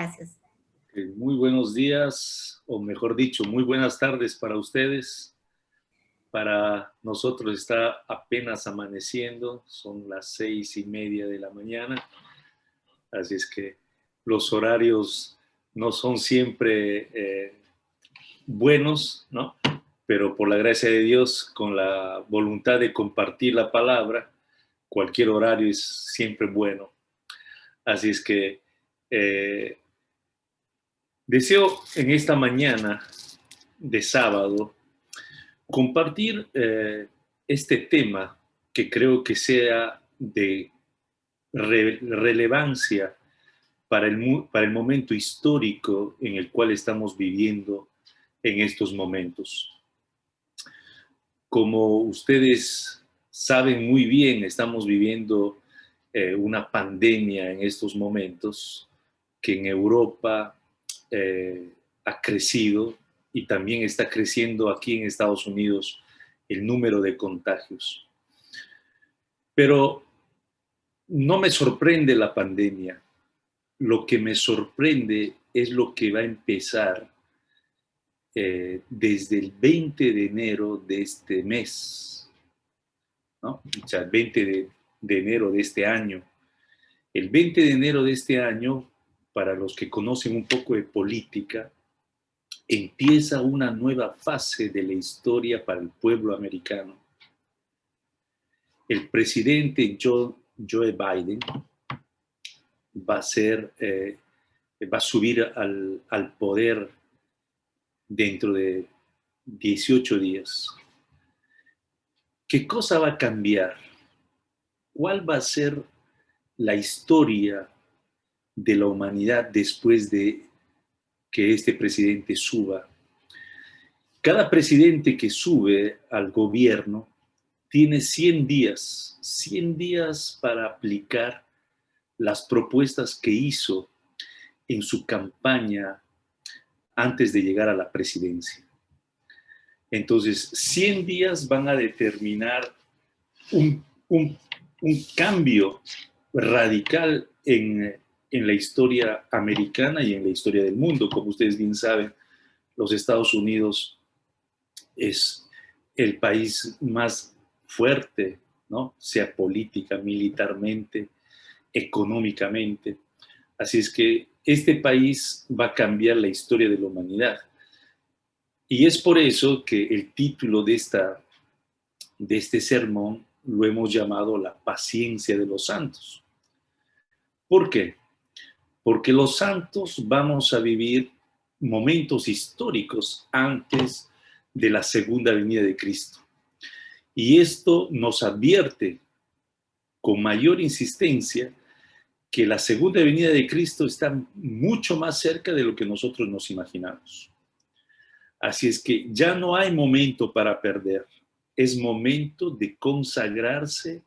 Gracias. Muy buenos días, o mejor dicho, muy buenas tardes para ustedes. Para nosotros está apenas amaneciendo, son las 6:30 de la mañana, así es que los horarios no son siempre buenos, ¿no? Pero por la gracia de Dios, con la voluntad de compartir la palabra, cualquier horario es siempre bueno. Así es que deseo en esta mañana de sábado compartir este tema que creo que sea de relevancia para el momento histórico en el cual estamos viviendo en estos momentos. Como ustedes saben muy bien, estamos viviendo una pandemia en estos momentos que en Europa ha crecido y también está creciendo aquí en Estados Unidos el número de contagios. Pero no me sorprende la pandemia. Lo que me sorprende es lo que va a empezar desde el 20 de enero de este mes, ¿no? O sea, el 20 de enero de este año. El 20 de enero de este año, para los que conocen un poco de política, empieza una nueva fase de la historia para el pueblo americano. El presidente Joe Biden va a subir al poder dentro de 18 días. ¿Qué cosa va a cambiar? ¿Cuál va a ser la historia de la humanidad después de que este presidente suba? Cada presidente que sube al gobierno tiene 100 días para aplicar las propuestas que hizo en su campaña antes de llegar a la presidencia. Entonces, 100 días van a determinar un cambio radical en la historia americana y en la historia del mundo. Como ustedes bien saben, los Estados Unidos es el país más fuerte, ¿no? Sea política, militarmente, económicamente. Así es que este país va a cambiar la historia de la humanidad. Y es por eso que el título de este sermón lo hemos llamado La paciencia de los santos. ¿Por qué? Porque los santos vamos a vivir momentos históricos antes de la segunda venida de Cristo. Y esto nos advierte con mayor insistencia que la segunda venida de Cristo está mucho más cerca de lo que nosotros nos imaginamos. Así es que ya no hay momento para perder. Es momento de consagrarse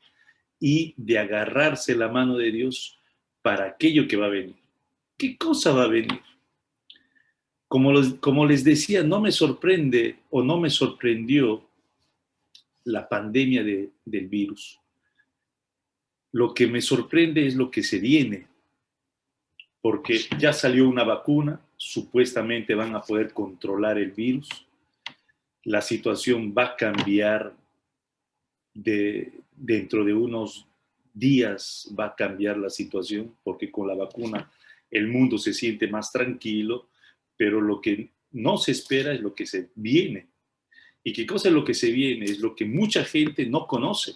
y de agarrarse la mano de Dios para aquello que va a venir. ¿Qué cosa va a venir? Como les decía, no me sorprende o no me sorprendió la pandemia del virus. Lo que me sorprende es lo que se viene, porque ya salió una vacuna, supuestamente van a poder controlar el virus. La situación va a cambiar dentro de unos días, va a cambiar la situación, porque con la vacuna el mundo se siente más tranquilo, pero lo que no se espera es lo que se viene. ¿Y qué cosa es lo que se viene? Es lo que mucha gente no conoce.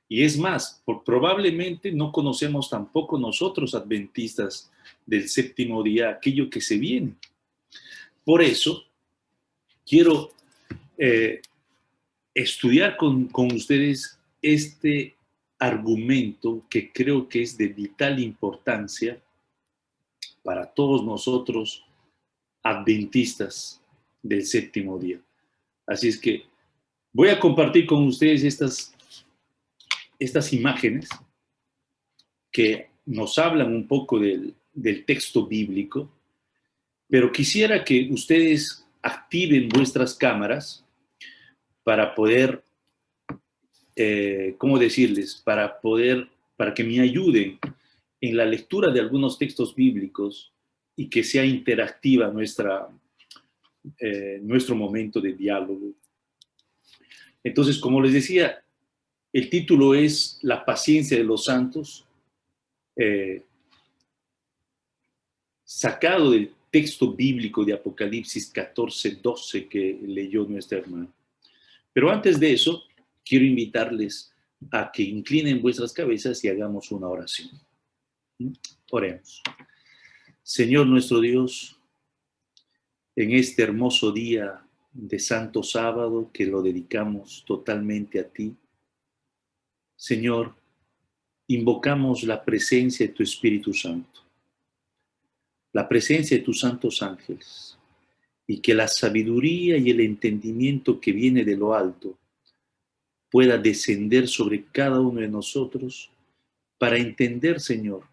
Y es más, probablemente no conocemos tampoco nosotros, adventistas del séptimo día, aquello que se viene. Por eso, quiero estudiar con ustedes este argumento que creo que es de vital importancia para todos nosotros, adventistas del séptimo día. Así es que voy a compartir con ustedes estas imágenes que nos hablan un poco del texto bíblico, pero quisiera que ustedes activen vuestras cámaras para poder, ¿cómo decirles? Para que me ayuden en la lectura de algunos textos bíblicos y que sea interactiva nuestro momento de diálogo. Entonces, como les decía, el título es La paciencia de los santos, sacado del texto bíblico de Apocalipsis 14:12 que leyó nuestra hermana. Pero antes de eso, quiero invitarles a que inclinen vuestras cabezas y hagamos una oración. Oremos. Señor nuestro Dios, en este hermoso día de Santo Sábado que lo dedicamos totalmente a ti, Señor, invocamos la presencia de tu Espíritu Santo, la presencia de tus santos ángeles, y que la sabiduría y el entendimiento que viene de lo alto pueda descender sobre cada uno de nosotros para entender, Señor,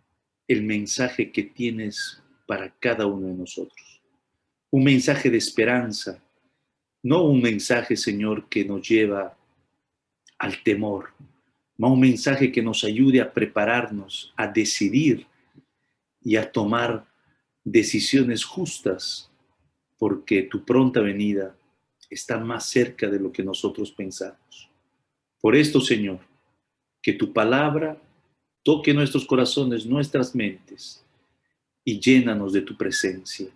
el mensaje que tienes para cada uno de nosotros. Un mensaje de esperanza, no un mensaje, Señor, que nos lleva al temor, no un mensaje que nos ayude a prepararnos, a decidir y a tomar decisiones justas, porque tu pronta venida está más cerca de lo que nosotros pensamos. Por esto, Señor, que tu palabra toque nuestros corazones, nuestras mentes, y llénanos de tu presencia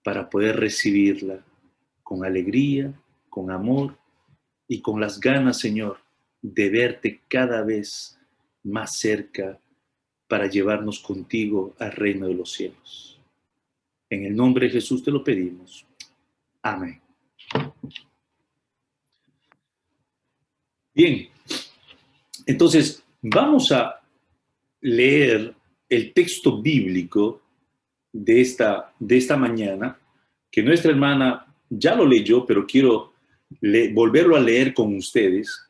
para poder recibirla con alegría, con amor y con las ganas, Señor, de verte cada vez más cerca para llevarnos contigo al reino de los cielos. En el nombre de Jesús te lo pedimos. Amén. Bien, entonces vamos a leer el texto bíblico de esta mañana, que nuestra hermana ya lo leyó, pero quiero volverlo a leer con ustedes.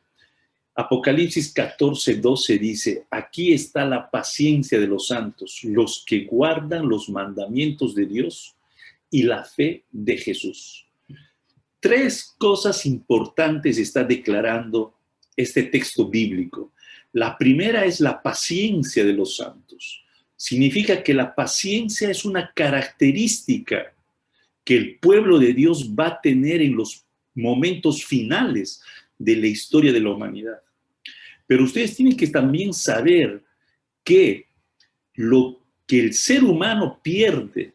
Apocalipsis 14:12 dice: aquí está la paciencia de los santos, los que guardan los mandamientos de Dios y la fe de Jesús. Tres cosas importantes está declarando este texto bíblico. La primera es la paciencia de los santos. Significa que la paciencia es una característica que el pueblo de Dios va a tener en los momentos finales de la historia de la humanidad. Pero ustedes tienen que también saber que lo que el ser humano pierde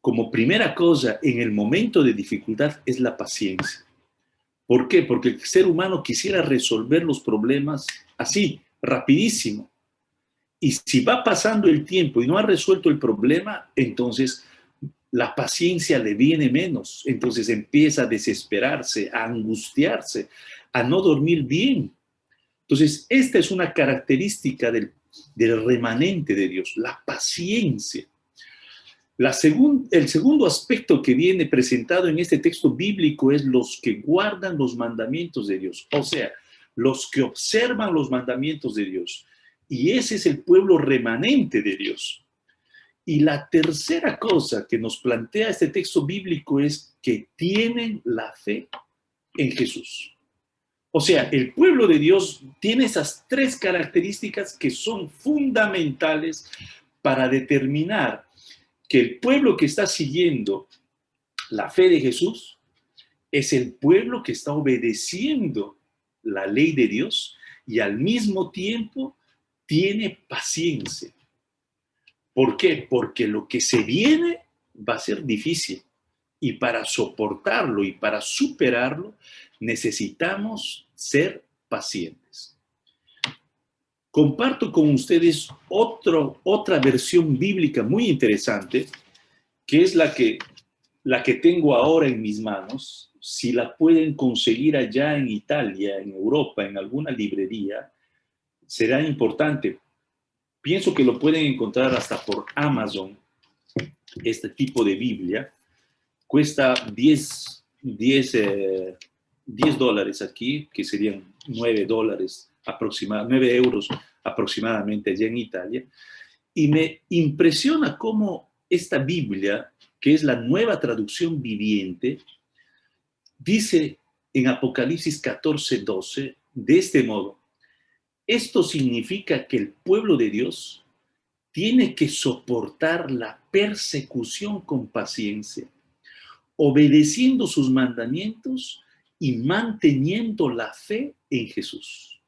como primera cosa en el momento de dificultad es la paciencia. ¿Por qué? Porque el ser humano quisiera resolver los problemas así, rapidísimo. Y si va pasando el tiempo y no ha resuelto el problema, entonces la paciencia le viene menos. Entonces empieza a desesperarse, a angustiarse, a no dormir bien. Entonces, esta es una característica del remanente de Dios, la paciencia. El segundo aspecto que viene presentado en este texto bíblico es los que guardan los mandamientos de Dios, o sea, los que observan los mandamientos de Dios. Y ese es el pueblo remanente de Dios. Y la tercera cosa que nos plantea este texto bíblico es que tienen la fe en Jesús. O sea, el pueblo de Dios tiene esas tres características que son fundamentales para determinar que el pueblo que está siguiendo la fe de Jesús es el pueblo que está obedeciendo la ley de Dios y al mismo tiempo tiene paciencia. ¿Por qué? Porque lo que se viene va a ser difícil y para soportarlo y para superarlo necesitamos ser pacientes. Comparto con ustedes otra versión bíblica muy interesante, que es la que tengo ahora en mis manos. Si la pueden conseguir allá en Italia, en Europa, en alguna librería, será importante. Pienso que lo pueden encontrar hasta por Amazon, este tipo de Biblia. Cuesta $10 aquí, que serían $9 9 euros aproximadamente allá en Italia. Y me impresiona cómo esta Biblia, que es la nueva traducción viviente, dice en Apocalipsis 14:12 de este modo: esto significa que el pueblo de Dios tiene que soportar la persecución con paciencia, obedeciendo sus mandamientos y manteniendo la fe en Jesús.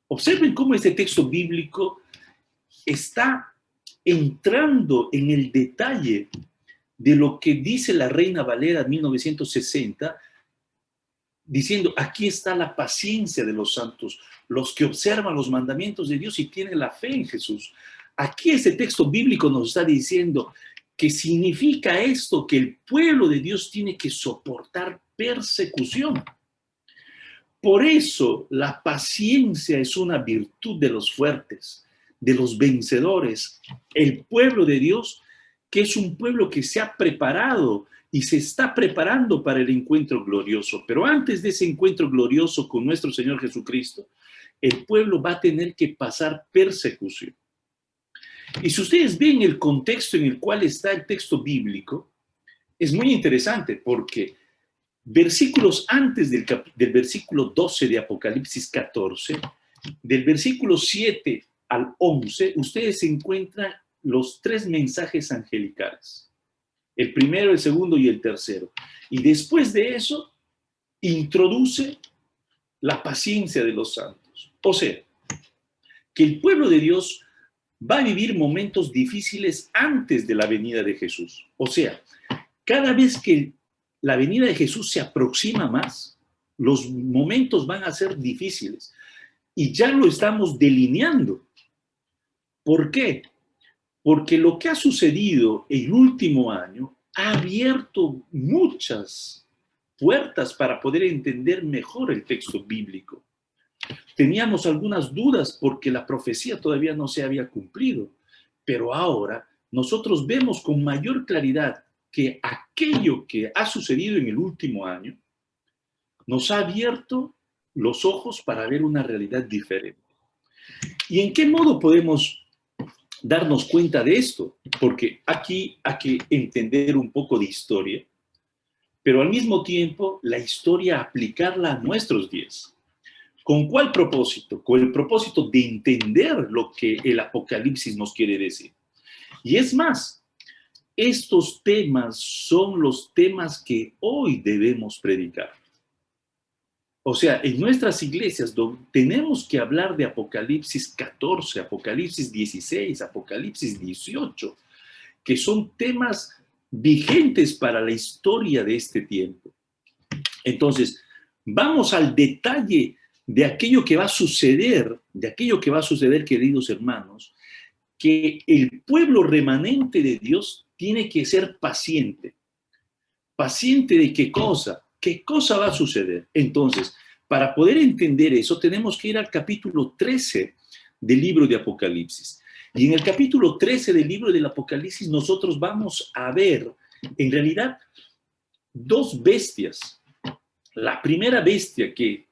Observen cómo este texto bíblico está entrando en el detalle de lo que dice la Reina Valera 1960, diciendo, aquí está la paciencia de los santos, los que observan los mandamientos de Dios y tienen la fe en Jesús. Aquí este texto bíblico nos está diciendo que significa esto, que el pueblo de Dios tiene que soportar persecución. Por eso la paciencia es una virtud de los fuertes, de los vencedores. El pueblo de Dios, que es un pueblo que se ha preparado y se está preparando para el encuentro glorioso. Pero antes de ese encuentro glorioso con nuestro Señor Jesucristo, el pueblo va a tener que pasar persecución. Y si ustedes ven el contexto en el cual está el texto bíblico, es muy interesante porque versículos antes del versículo 12 de Apocalipsis 14, del versículo 7 al 11, ustedes encuentran los 3 mensajes angelicales. El primero, el segundo y el tercero. Y después de eso, introduce la paciencia de los santos. O sea, que el pueblo de Dios va a vivir momentos difíciles antes de la venida de Jesús. O sea, cada vez que la venida de Jesús se aproxima más, los momentos van a ser difíciles. Y ya lo estamos delineando. ¿Por qué? Porque lo que ha sucedido el último año ha abierto muchas puertas para poder entender mejor el texto bíblico. Teníamos algunas dudas porque la profecía todavía no se había cumplido, pero ahora nosotros vemos con mayor claridad que aquello que ha sucedido en el último año nos ha abierto los ojos para ver una realidad diferente. ¿Y en qué modo podemos darnos cuenta de esto? Porque aquí hay que entender un poco de historia, pero al mismo tiempo la historia aplicarla a nuestros días. ¿Con cuál propósito? Con el propósito de entender lo que el Apocalipsis nos quiere decir. Y es más, estos temas son los temas que hoy debemos predicar. O sea, en nuestras iglesias tenemos que hablar de Apocalipsis 14, Apocalipsis 16, Apocalipsis 18, que son temas vigentes para la historia de este tiempo. Entonces, vamos al detalle de aquello que va a suceder, queridos hermanos, que el pueblo remanente de Dios tiene que ser paciente. ¿Paciente de qué cosa? ¿Qué cosa va a suceder? Entonces, para poder entender eso, tenemos que ir al capítulo 13 del libro de Apocalipsis. Y en el capítulo 13 del libro del Apocalipsis, nosotros vamos a ver, en realidad, 2 bestias. La primera bestia que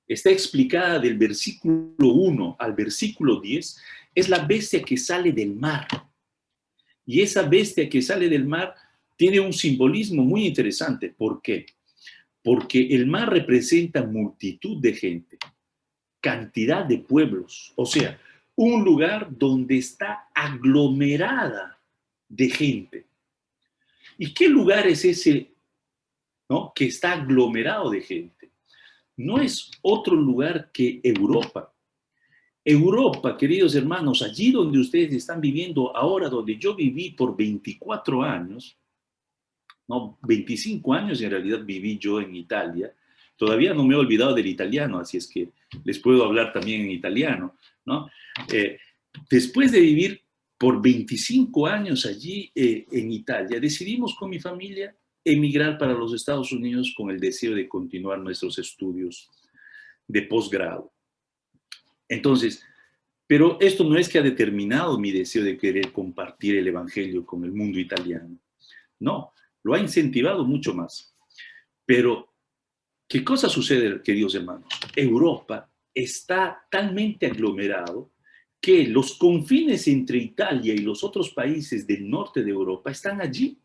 está explicada del versículo 1 al versículo 10, es la bestia que sale del mar. Y esa bestia que sale del mar tiene un simbolismo muy interesante. ¿Por qué? Porque el mar representa multitud de gente, cantidad de pueblos, o sea, un lugar donde está aglomerada de gente. ¿Y qué lugar es ese, no, que está aglomerado de gente? No es otro lugar que Europa. Europa, queridos hermanos, allí donde ustedes están viviendo ahora, donde yo viví por 24 años, no, 25 años en realidad viví yo en Italia. Todavía no me he olvidado del italiano, así es que les puedo hablar también en italiano, ¿no? Después de vivir por 25 años allí en Italia, decidimos con mi familia emigrar para los Estados Unidos con el deseo de continuar nuestros estudios de posgrado. Entonces, pero esto no es que ha determinado mi deseo de querer compartir el evangelio con el mundo italiano. No, lo ha incentivado mucho más. Pero, ¿qué cosa sucede, queridos hermanos? Europa está talmente aglomerado que los confines entre Italia y los otros países del norte de Europa están allí.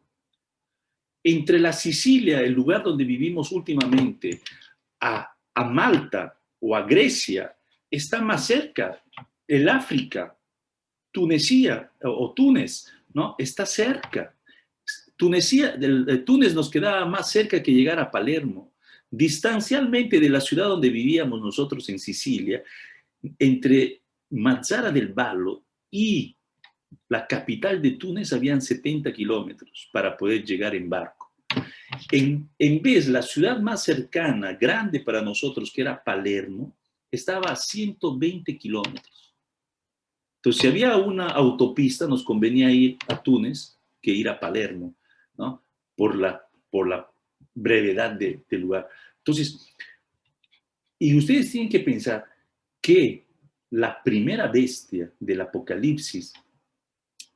Entre la Sicilia, el lugar donde vivimos últimamente, a Malta o a Grecia, está más cerca el África, Tunecía o Túnez, ¿no? Está cerca. Túnez nos quedaba más cerca que llegar a Palermo. Distancialmente de la ciudad donde vivíamos nosotros en Sicilia, entre Mazara del Vallo y la capital de Túnez habían 70 kilómetros para poder llegar en barco. En vez, la ciudad más cercana, grande para nosotros, que era Palermo, estaba a 120 kilómetros. Entonces, si había una autopista, nos convenía ir a Túnez que ir a Palermo, ¿no? Por la brevedad del lugar. Entonces, y ustedes tienen que pensar que la primera bestia del Apocalipsis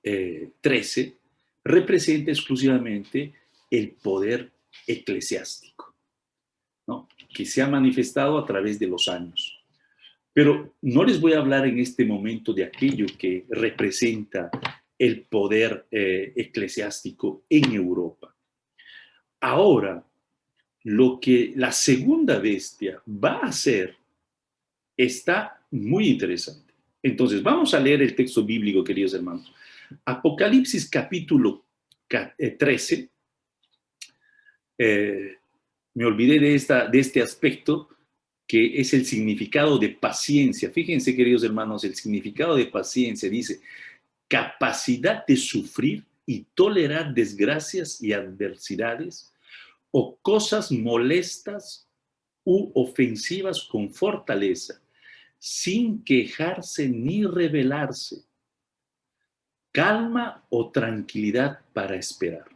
13 representa exclusivamente el poder eclesiástico, ¿no? Que se ha manifestado a través de los años. Pero no les voy a hablar en este momento de aquello que representa el poder eclesiástico en Europa. Ahora, lo que la segunda bestia va a hacer está muy interesante. Entonces, vamos a leer el texto bíblico, queridos hermanos. Apocalipsis capítulo 13. Me olvidé de este aspecto, que es el significado de paciencia. Fíjense, queridos hermanos, el significado de paciencia dice: capacidad de sufrir y tolerar desgracias y adversidades o cosas molestas u ofensivas con fortaleza, sin quejarse ni rebelarse, calma o tranquilidad para esperar.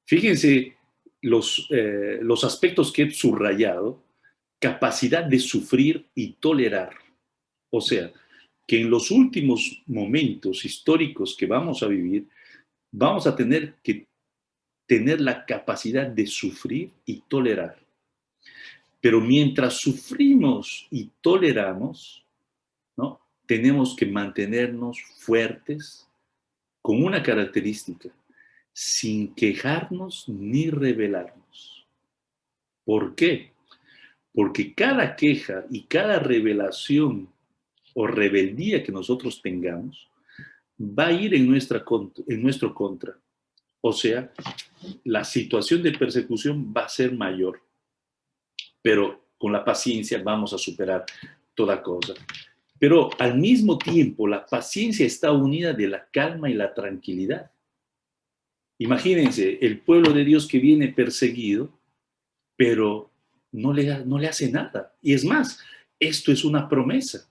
Fíjense los aspectos que he subrayado: capacidad de sufrir y tolerar. O sea, que en los últimos momentos históricos que vamos a vivir, vamos a tener que tener la capacidad de sufrir y tolerar. Pero mientras sufrimos y toleramos, ¿no? Tenemos que mantenernos fuertes con una característica: sin quejarnos ni rebelarnos. ¿Por qué? Porque cada queja y cada revelación o rebeldía que nosotros tengamos va a ir en nuestro contra. O sea, la situación de persecución va a ser mayor, pero con la paciencia vamos a superar toda cosa. Pero al mismo tiempo, la paciencia está unida de la calma y la tranquilidad. Imagínense, el pueblo de Dios que viene perseguido, pero no le hace nada. Y es más, esto es una promesa,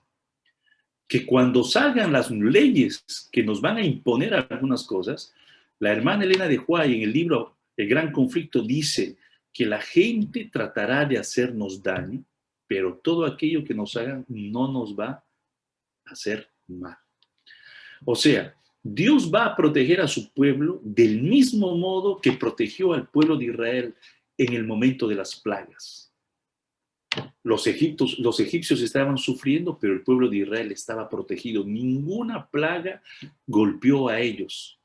que cuando salgan las leyes que nos van a imponer algunas cosas, la hermana Elena de White en el libro El Gran Conflicto dice que la gente tratará de hacernos daño, pero todo aquello que nos hagan no nos va a hacer mal. O sea, Dios va a proteger a su pueblo del mismo modo que protegió al pueblo de Israel en el momento de las plagas. Los egipcios estaban sufriendo, pero el pueblo de Israel estaba protegido. Ninguna plaga golpeó a ellos.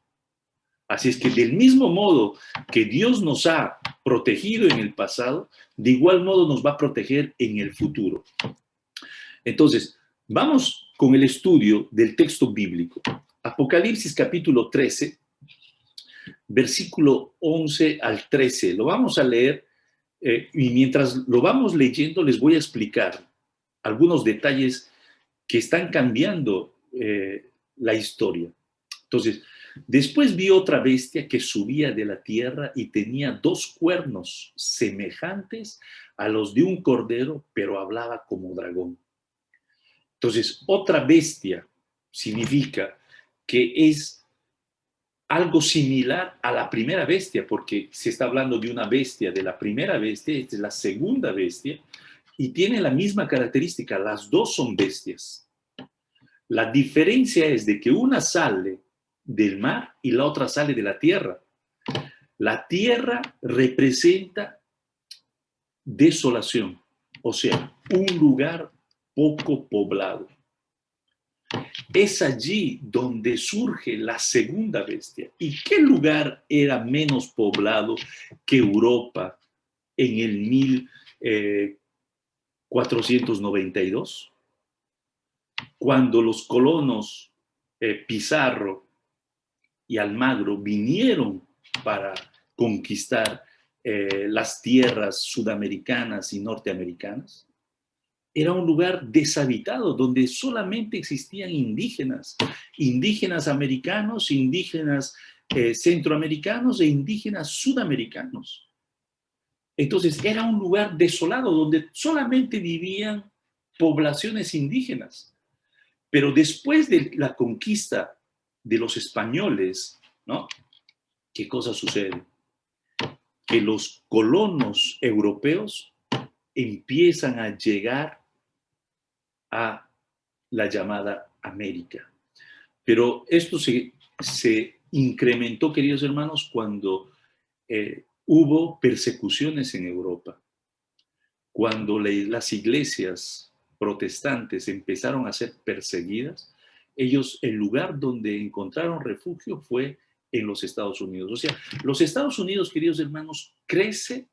Así es que del mismo modo que Dios nos ha protegido en el pasado, de igual modo nos va a proteger en el futuro. Entonces, vamos con el estudio del texto bíblico. Apocalipsis capítulo 13, versículo 11 al 13. Lo vamos a leer y mientras lo vamos leyendo les voy a explicar algunos detalles que están cambiando la historia. Entonces, después vi otra bestia que subía de la tierra y tenía 2 cuernos semejantes a los de un cordero, pero hablaba como dragón. Entonces, otra bestia significa que es algo similar a la primera bestia, porque se está hablando de una bestia, de la primera bestia, esta es la segunda bestia, y tiene la misma característica, las dos son bestias. La diferencia es de que una sale del mar y la otra sale de la tierra. La tierra representa desolación, o sea, un lugar poco poblado. Es allí donde surge la segunda bestia. ¿Y qué lugar era menos poblado que Europa en el 1492? Cuando los colonos Pizarro y Almagro vinieron para conquistar las tierras sudamericanas y norteamericanas, era un lugar deshabitado donde solamente existían indígenas, indígenas americanos, indígenas centroamericanos e indígenas sudamericanos. Entonces era un lugar desolado donde solamente vivían poblaciones indígenas. Pero después de la conquista de los españoles, ¿no? ¿Qué cosa sucede? Que los colonos europeos empiezan a llegar a la llamada América. Pero esto se incrementó, queridos hermanos, cuando hubo persecuciones en Europa. Cuando las iglesias protestantes empezaron a ser perseguidas, ellos, el lugar donde encontraron refugio fue en los Estados Unidos. O sea, los Estados Unidos, queridos hermanos, crece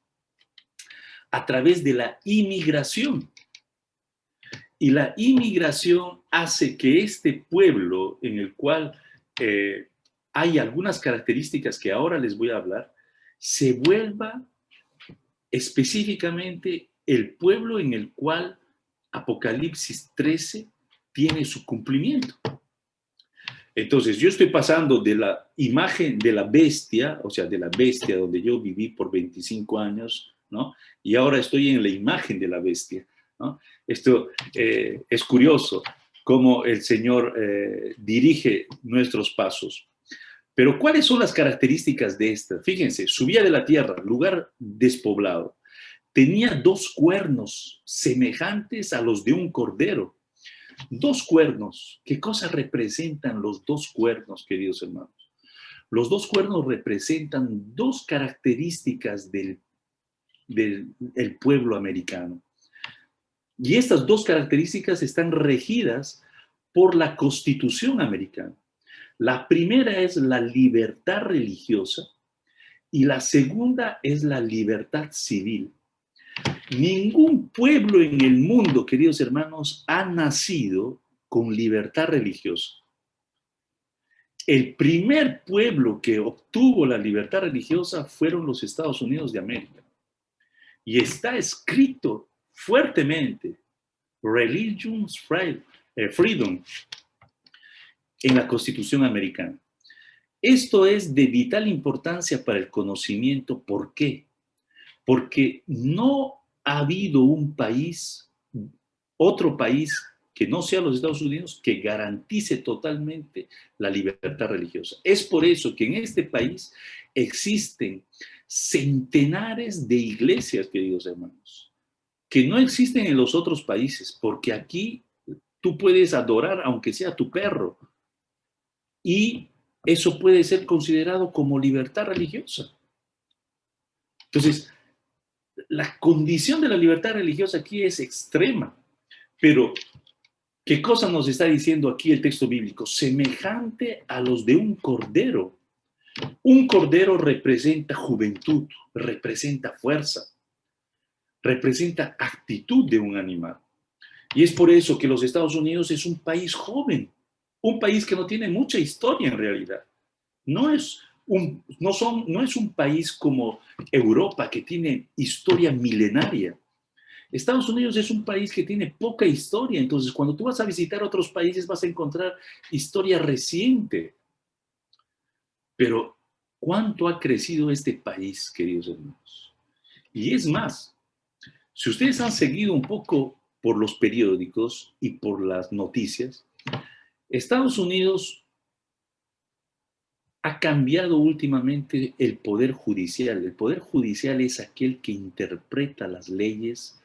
a través de la inmigración. Y la inmigración hace que este pueblo, en el cual hay algunas características que ahora les voy a hablar, se vuelva específicamente el pueblo en el cual Apocalipsis 13 tiene su cumplimiento. Entonces, yo estoy pasando de la imagen de la bestia, o sea, de la bestia donde yo viví por 25 años, ¿no? Y ahora estoy en la imagen de la bestia, ¿no? Esto es curioso, cómo el Señor dirige nuestros pasos. Pero, ¿cuáles son las características de esta? Fíjense, subía de la tierra, lugar despoblado. Tenía 2 cuernos semejantes a los de un cordero. 2 cuernos. ¿Qué cosa representan los 2 cuernos, queridos hermanos? Los 2 cuernos representan 2 características del pueblo americano. Y estas 2 características están regidas por la Constitución americana. La primera es la libertad religiosa y la segunda es la libertad civil. Ningún pueblo en el mundo, queridos hermanos, ha nacido con libertad religiosa. El primer pueblo que obtuvo la libertad religiosa fueron los Estados Unidos de América. Y está escrito fuertemente, Religious Freedom, en la Constitución americana. Esto es de vital importancia para el conocimiento. ¿Por qué? Porque no ha habido un país, otro país que no sea los Estados Unidos, que garantice totalmente la libertad religiosa. Es por eso que en este país existen centenares de iglesias, queridos hermanos, que no existen en los otros países, porque aquí tú puedes adorar aunque sea tu perro, y eso puede ser considerado como libertad religiosa. Entonces, la condición de la libertad religiosa aquí es extrema, pero ¿qué cosa nos está diciendo aquí el texto bíblico? Semejante a los de un cordero. Un cordero representa juventud, representa fuerza, representa actitud de un animal. Y es por eso que los Estados Unidos es un país joven, un país que no tiene mucha historia en realidad. No es un país como Europa que tiene historia milenaria. Estados Unidos es un país que tiene poca historia, entonces cuando tú vas a visitar otros países vas a encontrar historia reciente. Pero, ¿cuánto ha crecido este país, queridos hermanos? Y es más, si ustedes han seguido un poco por los periódicos y por las noticias, Estados Unidos ha cambiado últimamente el poder judicial. El poder judicial es aquel que interpreta las leyes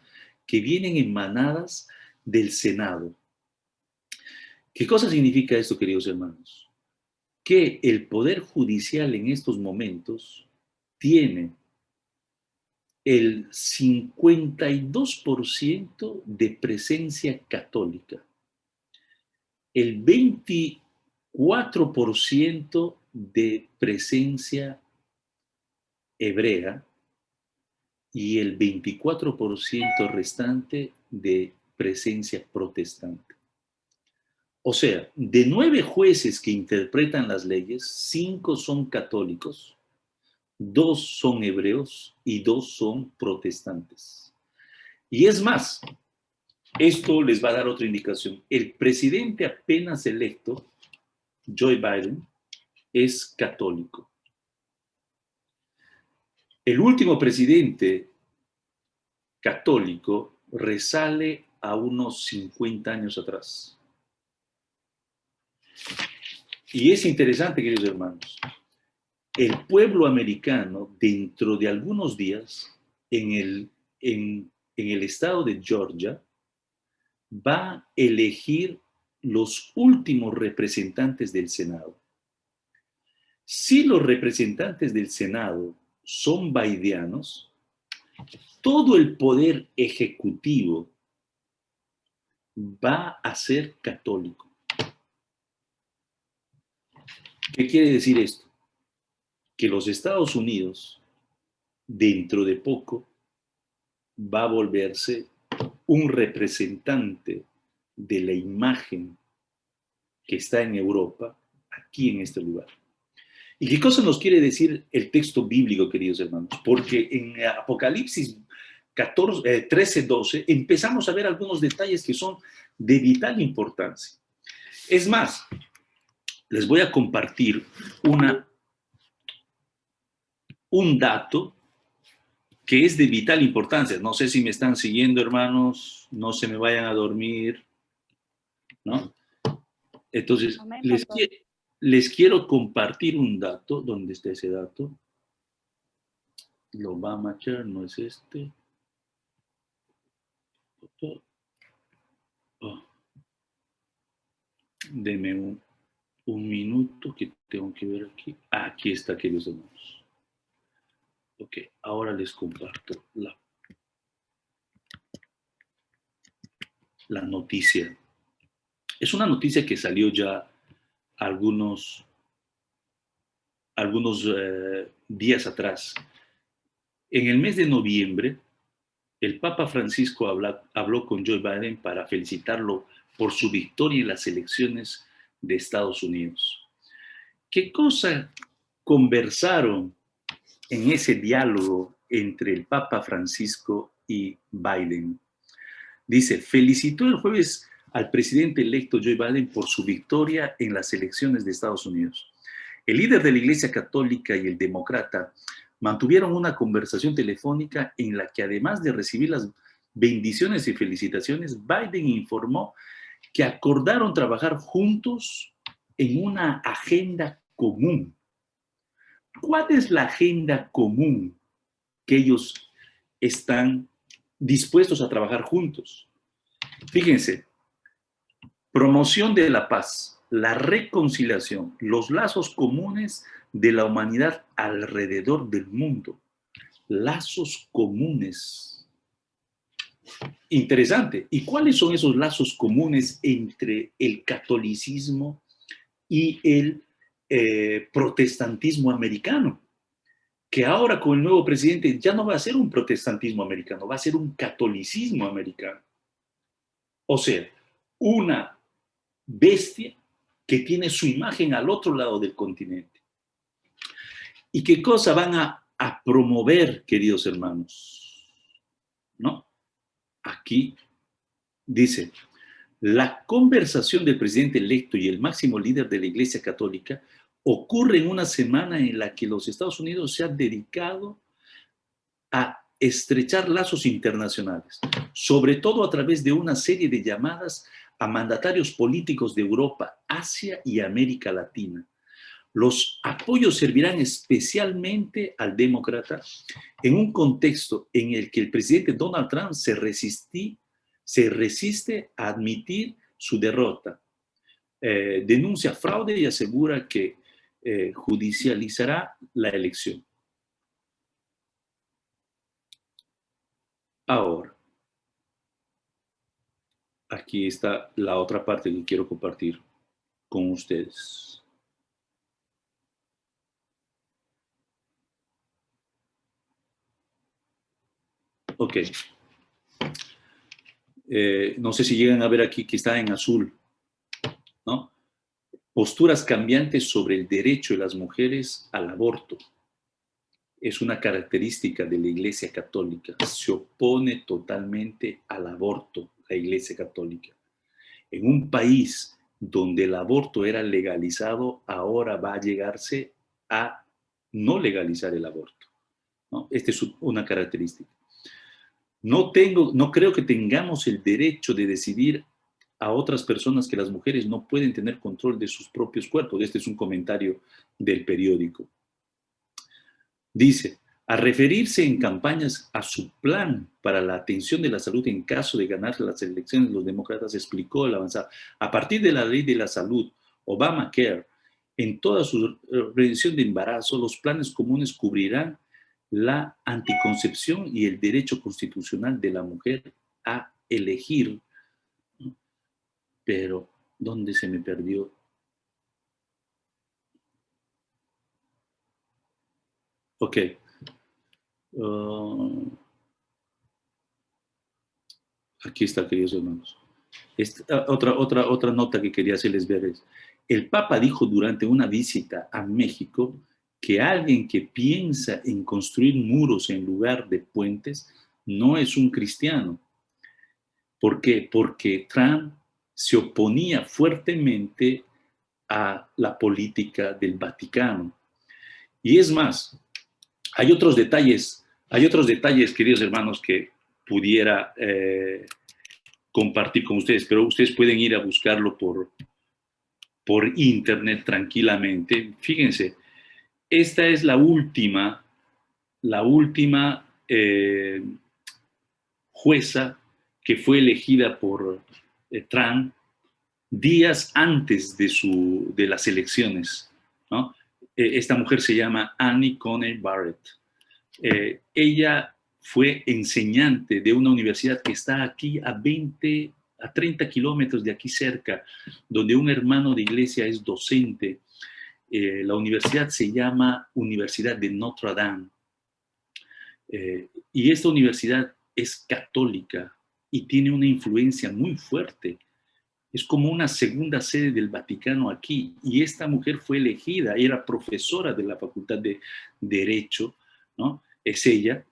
que vienen emanadas del Senado. ¿Qué cosa significa esto, queridos hermanos? Que el poder judicial en estos momentos tiene el 52% de presencia católica, el 24% de presencia hebrea y el 24% restante de presencia protestante. O sea, de 9 jueces que interpretan las leyes, 5 son católicos, 2 son hebreos y 2 son protestantes. Y es más, esto les va a dar otra indicación. El presidente apenas electo, Joe Biden, es católico. El último presidente católico resale a unos 50 años atrás. Y es interesante, queridos hermanos, el pueblo americano, dentro de algunos días, en el estado de Georgia, va a elegir los últimos representantes del Senado. Si los representantes del Senado son bidenianos, todo el poder ejecutivo va a ser católico. ¿Qué quiere decir esto? Que los Estados Unidos, dentro de poco, va a volverse un representante de la imagen que está en Europa, aquí en este lugar. ¿Y qué cosa nos quiere decir el texto bíblico, queridos hermanos? Porque en Apocalipsis 13, 12 empezamos a ver algunos detalles que son de vital importancia. Es más, les voy a compartir un dato que es de vital importancia. No sé si me están siguiendo, hermanos, no se me vayan a dormir, ¿no? Entonces, Amén, les quiero compartir un dato. ¿Dónde está ese dato? Lo va a machar, no es este. Oh. Deme un minuto que tengo que ver aquí. Aquí está, queridos hermanos. Ok, ahora les comparto la noticia. Es una noticia que salió ya algunos días atrás. En el mes de noviembre, el Papa Francisco habló con Joe Biden para felicitarlo por su victoria en las elecciones de Estados Unidos. ¿Qué cosa conversaron en ese diálogo entre el Papa Francisco y Biden? Dice, felicitó el jueves al presidente electo Joe Biden por su victoria en las elecciones de Estados Unidos. El líder de la Iglesia Católica y el demócrata mantuvieron una conversación telefónica en la que, además de recibir las bendiciones y felicitaciones, Biden informó que acordaron trabajar juntos en una agenda común. ¿Cuál es la agenda común que ellos están dispuestos a trabajar juntos? Fíjense, promoción de la paz, la reconciliación, los lazos comunes de la humanidad alrededor del mundo. Lazos comunes. Interesante. ¿Y cuáles son esos lazos comunes entre el catolicismo y el protestantismo americano? Que ahora con el nuevo presidente ya no va a ser un protestantismo americano, va a ser un catolicismo americano. O sea, una bestia que tiene su imagen al otro lado del continente. ¿Y qué cosa van a promover, queridos hermanos? ¿No? Aquí dice, la conversación del presidente electo y el máximo líder de la Iglesia Católica ocurre en una semana en la que los Estados Unidos se han dedicado a estrechar lazos internacionales, sobre todo a través de una serie de llamadas a mandatarios políticos de Europa, Asia y América Latina. Los apoyos servirán especialmente al demócrata en un contexto en el que el presidente Donald Trump se resiste a admitir su derrota. Denuncia fraude y asegura que judicializará la elección. Ahora, aquí está la otra parte que quiero compartir con ustedes. Ok. No sé si llegan a ver aquí que está en azul. ¿no? Posturas cambiantes sobre el derecho de las mujeres al aborto. Es una característica de la Iglesia Católica. Se opone totalmente al aborto, la Iglesia Católica. En un país donde el aborto era legalizado, ahora va a llegarse a no legalizar el aborto, ¿no? Esta es una característica. No creo que tengamos el derecho de decidir a otras personas que las mujeres no pueden tener control de sus propios cuerpos. Este es un comentario del periódico. Dice, a referirse en campañas a su plan para la atención de la salud en caso de ganar las elecciones, los demócratas explicó el avanzado. A partir de la ley de la salud, Obamacare, en toda su reducción de embarazo, los planes comunes cubrirán la anticoncepción y el derecho constitucional de la mujer a elegir. Pero, ¿dónde se me perdió? Ok. Aquí está, queridos hermanos. Otra nota que quería hacerles ver es, el Papa dijo durante una visita a México que alguien que piensa en construir muros en lugar de puentes no es un cristiano. ¿Por qué? Porque Trump se oponía fuertemente a la política del Vaticano. Y es más, hay otros detalles, queridos hermanos, que pudiera compartir con ustedes, pero ustedes pueden ir a buscarlo por internet tranquilamente. Fíjense, esta es la última jueza que fue elegida por Trump días antes de las elecciones, ¿no? Esta mujer se llama Amy Coney Barrett. Ella fue enseñante de una universidad que está aquí a 30 kilómetros de aquí cerca, donde un hermano de iglesia es docente. La universidad se llama Universidad de Notre Dame. Y esta universidad es católica y tiene una influencia muy fuerte. Es como una segunda sede del Vaticano aquí. Y esta mujer fue elegida, era profesora de la Facultad de Derecho, ¿no? Es ella,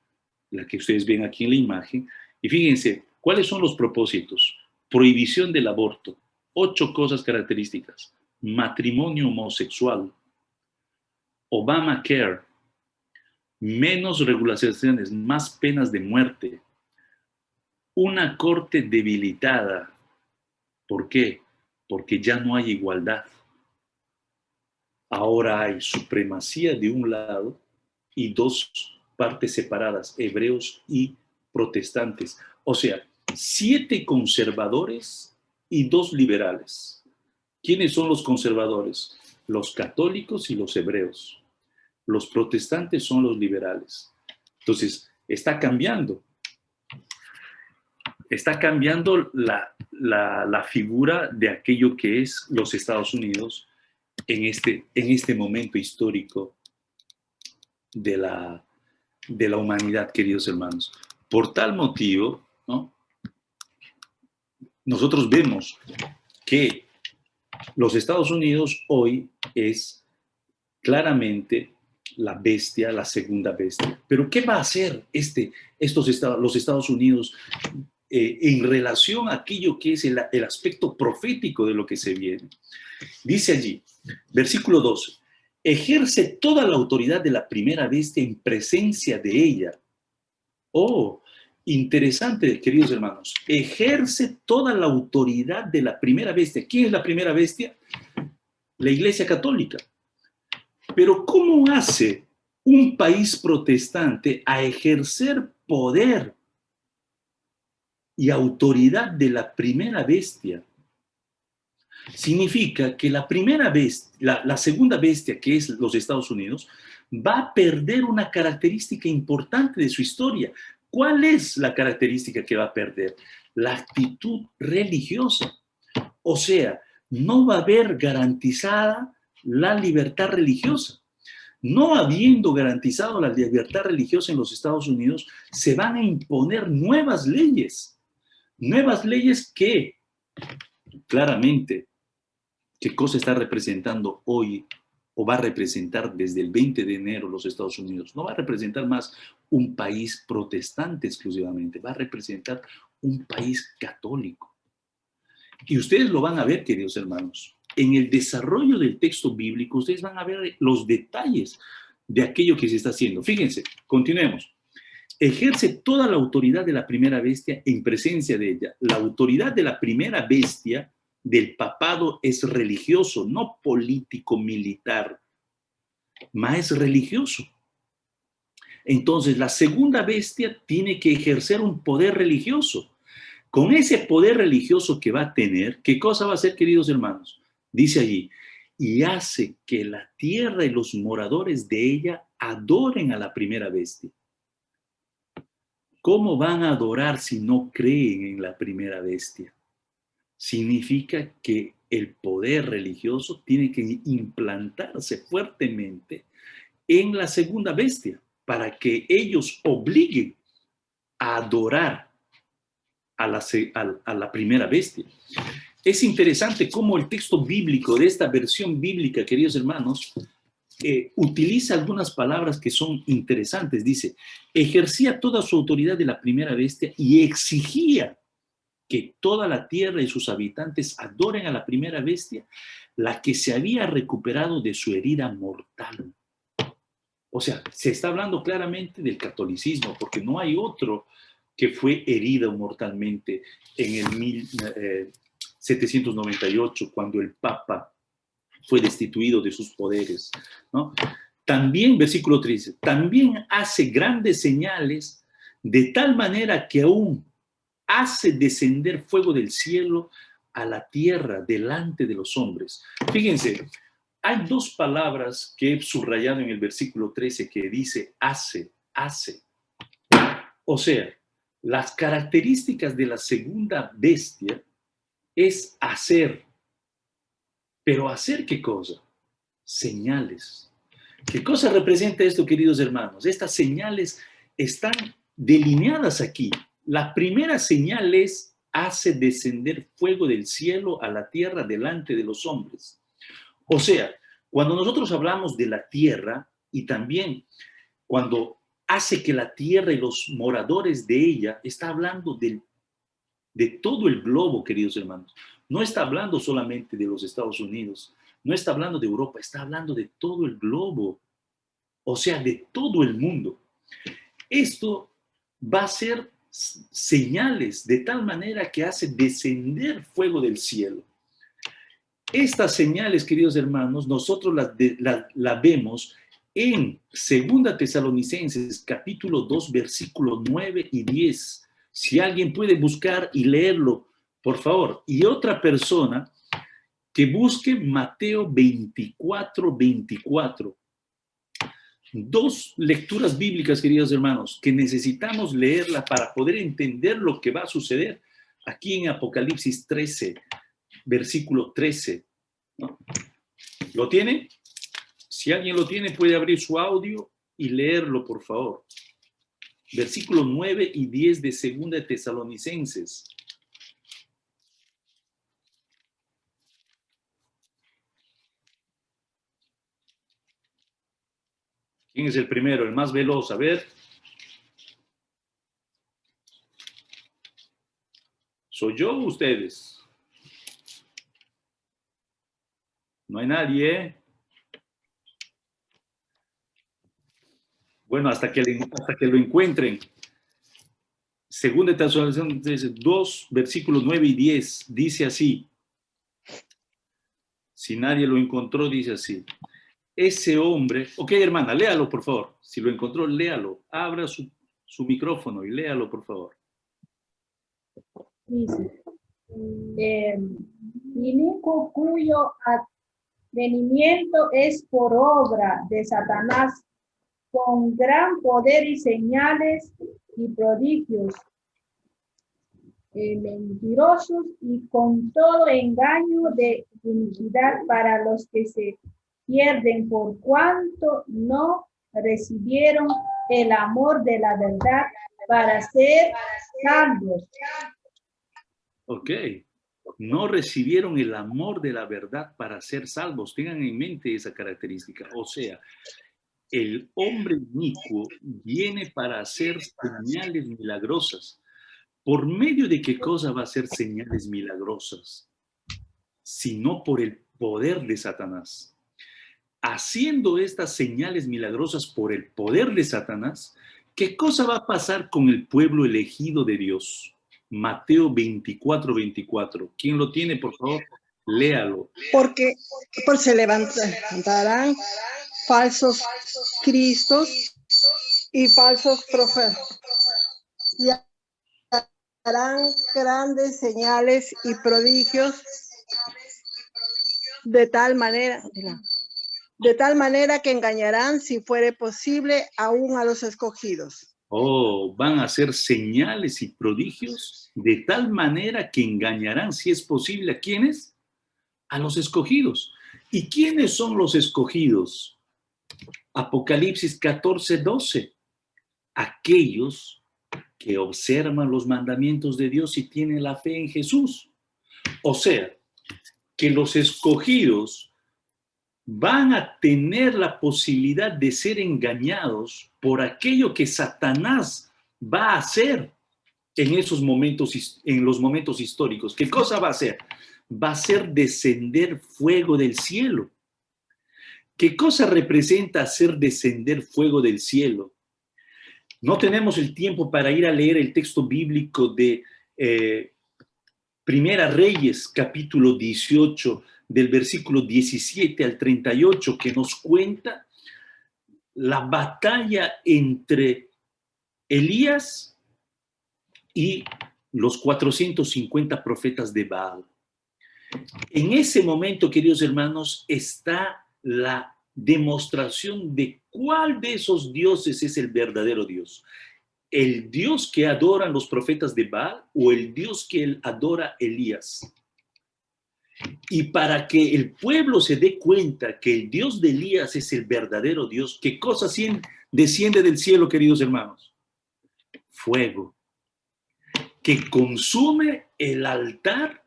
la que ustedes ven aquí en la imagen. Y fíjense, ¿cuáles son los propósitos? Prohibición del aborto. 8 cosas características. Matrimonio homosexual. Obamacare. Menos regulaciones, más penas de muerte. Una corte debilitada. ¿Por qué? Porque ya no hay igualdad. Ahora hay supremacía de un lado y 2 partes separadas, hebreos y protestantes. O sea, 7 conservadores y 2 liberales. ¿Quiénes son los conservadores? Los católicos y los hebreos. Los protestantes son los liberales. Entonces, está cambiando. Está cambiando la figura de aquello que es los Estados Unidos en este momento histórico de la humanidad, queridos hermanos. Por tal motivo, ¿no? Nosotros vemos que los Estados Unidos hoy es claramente la bestia, la segunda bestia. Pero ¿qué va a hacer los Estados Unidos en relación a aquello que es el aspecto profético de lo que se viene? Dice allí, versículo 12, ejerce toda la autoridad de la primera bestia en presencia de ella. Oh, interesante, queridos hermanos. Ejerce toda la autoridad de la primera bestia. ¿Quién es la primera bestia? La Iglesia Católica. Pero ¿cómo hace un país protestante a ejercer poder y autoridad de la primera bestia? Significa que la primera bestia, la segunda bestia, que es los Estados Unidos, va a perder una característica importante de su historia. ¿Cuál es la característica que va a perder? La actitud religiosa. O sea, no va a haber garantizada la libertad religiosa. No habiendo garantizado la libertad religiosa en los Estados Unidos, se van a imponer nuevas leyes que claramente ¿Qué cosa está representando hoy o va a representar desde el 20 de enero los Estados Unidos? No va a representar más un país protestante exclusivamente, va a representar un país católico. Y ustedes lo van a ver, queridos hermanos. En el desarrollo del texto bíblico, ustedes van a ver los detalles de aquello que se está haciendo. Fíjense, continuemos. Ejerce toda la autoridad de la primera bestia en presencia de ella. La autoridad de la primera bestia del papado es religioso, no político, militar, más es religioso. Entonces, la segunda bestia tiene que ejercer un poder religioso. Con ese poder religioso que va a tener, ¿qué cosa va a hacer, queridos hermanos? Dice allí, y hace que la tierra y los moradores de ella adoren a la primera bestia. ¿Cómo van a adorar si no creen en la primera bestia? Significa que el poder religioso tiene que implantarse fuertemente en la segunda bestia para que ellos obliguen a adorar a la primera bestia. Es interesante cómo el texto bíblico de esta versión bíblica, queridos hermanos, utiliza algunas palabras que son interesantes. Dice, ejercía toda su autoridad de la primera bestia y exigía que toda la tierra y sus habitantes adoren a la primera bestia, la que se había recuperado de su herida mortal. O sea, se está hablando claramente del catolicismo, porque no hay otro que fue herido mortalmente en el 1798, cuando el Papa fue destituido de sus poderes, ¿no? También, versículo 13, también hace grandes señales de tal manera que aún hace descender fuego del cielo a la tierra delante de los hombres. Fíjense, hay dos palabras que he subrayado en el versículo 13 que dice hace, hace. O sea, las características de la segunda bestia es hacer. ¿Pero hacer qué cosa? Señales. ¿Qué cosa representa esto, queridos hermanos? Estas señales están delineadas aquí. La primera señal es hace descender fuego del cielo a la tierra delante de los hombres. O sea, cuando nosotros hablamos de la tierra y también cuando hace que la tierra y los moradores de ella, está hablando de todo el globo, queridos hermanos. No está hablando solamente de los Estados Unidos, no está hablando de Europa, está hablando de todo el globo, o sea, de todo el mundo. Esto va a ser señales de tal manera que hace descender fuego del cielo. Estas señales, queridos hermanos, nosotros las vemos en 2 Tesalonicenses, capítulo 2, versículos 9 y 10. Si alguien puede buscar y leerlo, por favor. Y otra persona que busque Mateo 24, 24. Dos lecturas bíblicas, queridos hermanos, que necesitamos leerla para poder entender lo que va a suceder aquí en Apocalipsis 13, versículo 13. ¿No? ¿Lo tiene? Si alguien lo tiene, puede abrir su audio y leerlo, por favor. Versículos 9 y 10 de 2 Tesalonicenses. ¿Quién es el primero? El más veloz. A ver. ¿Soy yo o ustedes? No hay nadie, ¿eh? Bueno, hasta que lo encuentren. 2 Tesalonicenses 2, versículos 9 y 10, dice así. Si nadie lo encontró, dice así. Ese hombre, ok, hermana, léalo, por favor. Si lo encontró, léalo. Abra su micrófono y léalo, por favor. Dice, inicuo cuyo advenimiento es por obra de Satanás, con gran poder y señales y prodigios, mentirosos y con todo engaño de iniquidad para los que se pierden por cuanto no recibieron el amor de la verdad para ser salvos. Ok. no recibieron el amor de la verdad para ser salvos. Tengan en mente esa característica. O sea, el hombre inicuo viene para hacer señales milagrosas. ¿Por medio de qué cosa va a hacer señales milagrosas? Sino por el poder de Satanás. Haciendo estas señales milagrosas por el poder de Satanás, ¿qué cosa va a pasar con el pueblo elegido de Dios? Mateo 24:24. ¿Quién lo tiene, por favor? Léalo. Porque se levantarán falsos cristos y falsos profetas. Y harán grandes señales y prodigios de tal manera que engañarán, si fuere posible, aún a los escogidos. Oh, van a hacer señales y prodigios de tal manera que engañarán, si es posible, ¿a quiénes? A los escogidos. ¿Y quiénes son los escogidos? Apocalipsis 14:12. Aquellos que observan los mandamientos de Dios y tienen la fe en Jesús. O sea, que los escogidos van a tener la posibilidad de ser engañados por aquello que Satanás va a hacer en esos momentos, en los momentos históricos. ¿Qué cosa va a hacer? Va a hacer descender fuego del cielo. ¿Qué cosa representa hacer descender fuego del cielo? No tenemos el tiempo para ir a leer el texto bíblico de Primera Reyes, capítulo 18, del versículo 17 al 38, que nos cuenta la batalla entre Elías y los 450 profetas de Baal. En ese momento, queridos hermanos, está la demostración de cuál de esos dioses es el verdadero Dios. ¿El Dios que adoran los profetas de Baal o el Dios que adora Elías? Y para que el pueblo se dé cuenta que el Dios de Elías es el verdadero Dios, ¿qué cosa desciende del cielo, queridos hermanos? Fuego, que consume el altar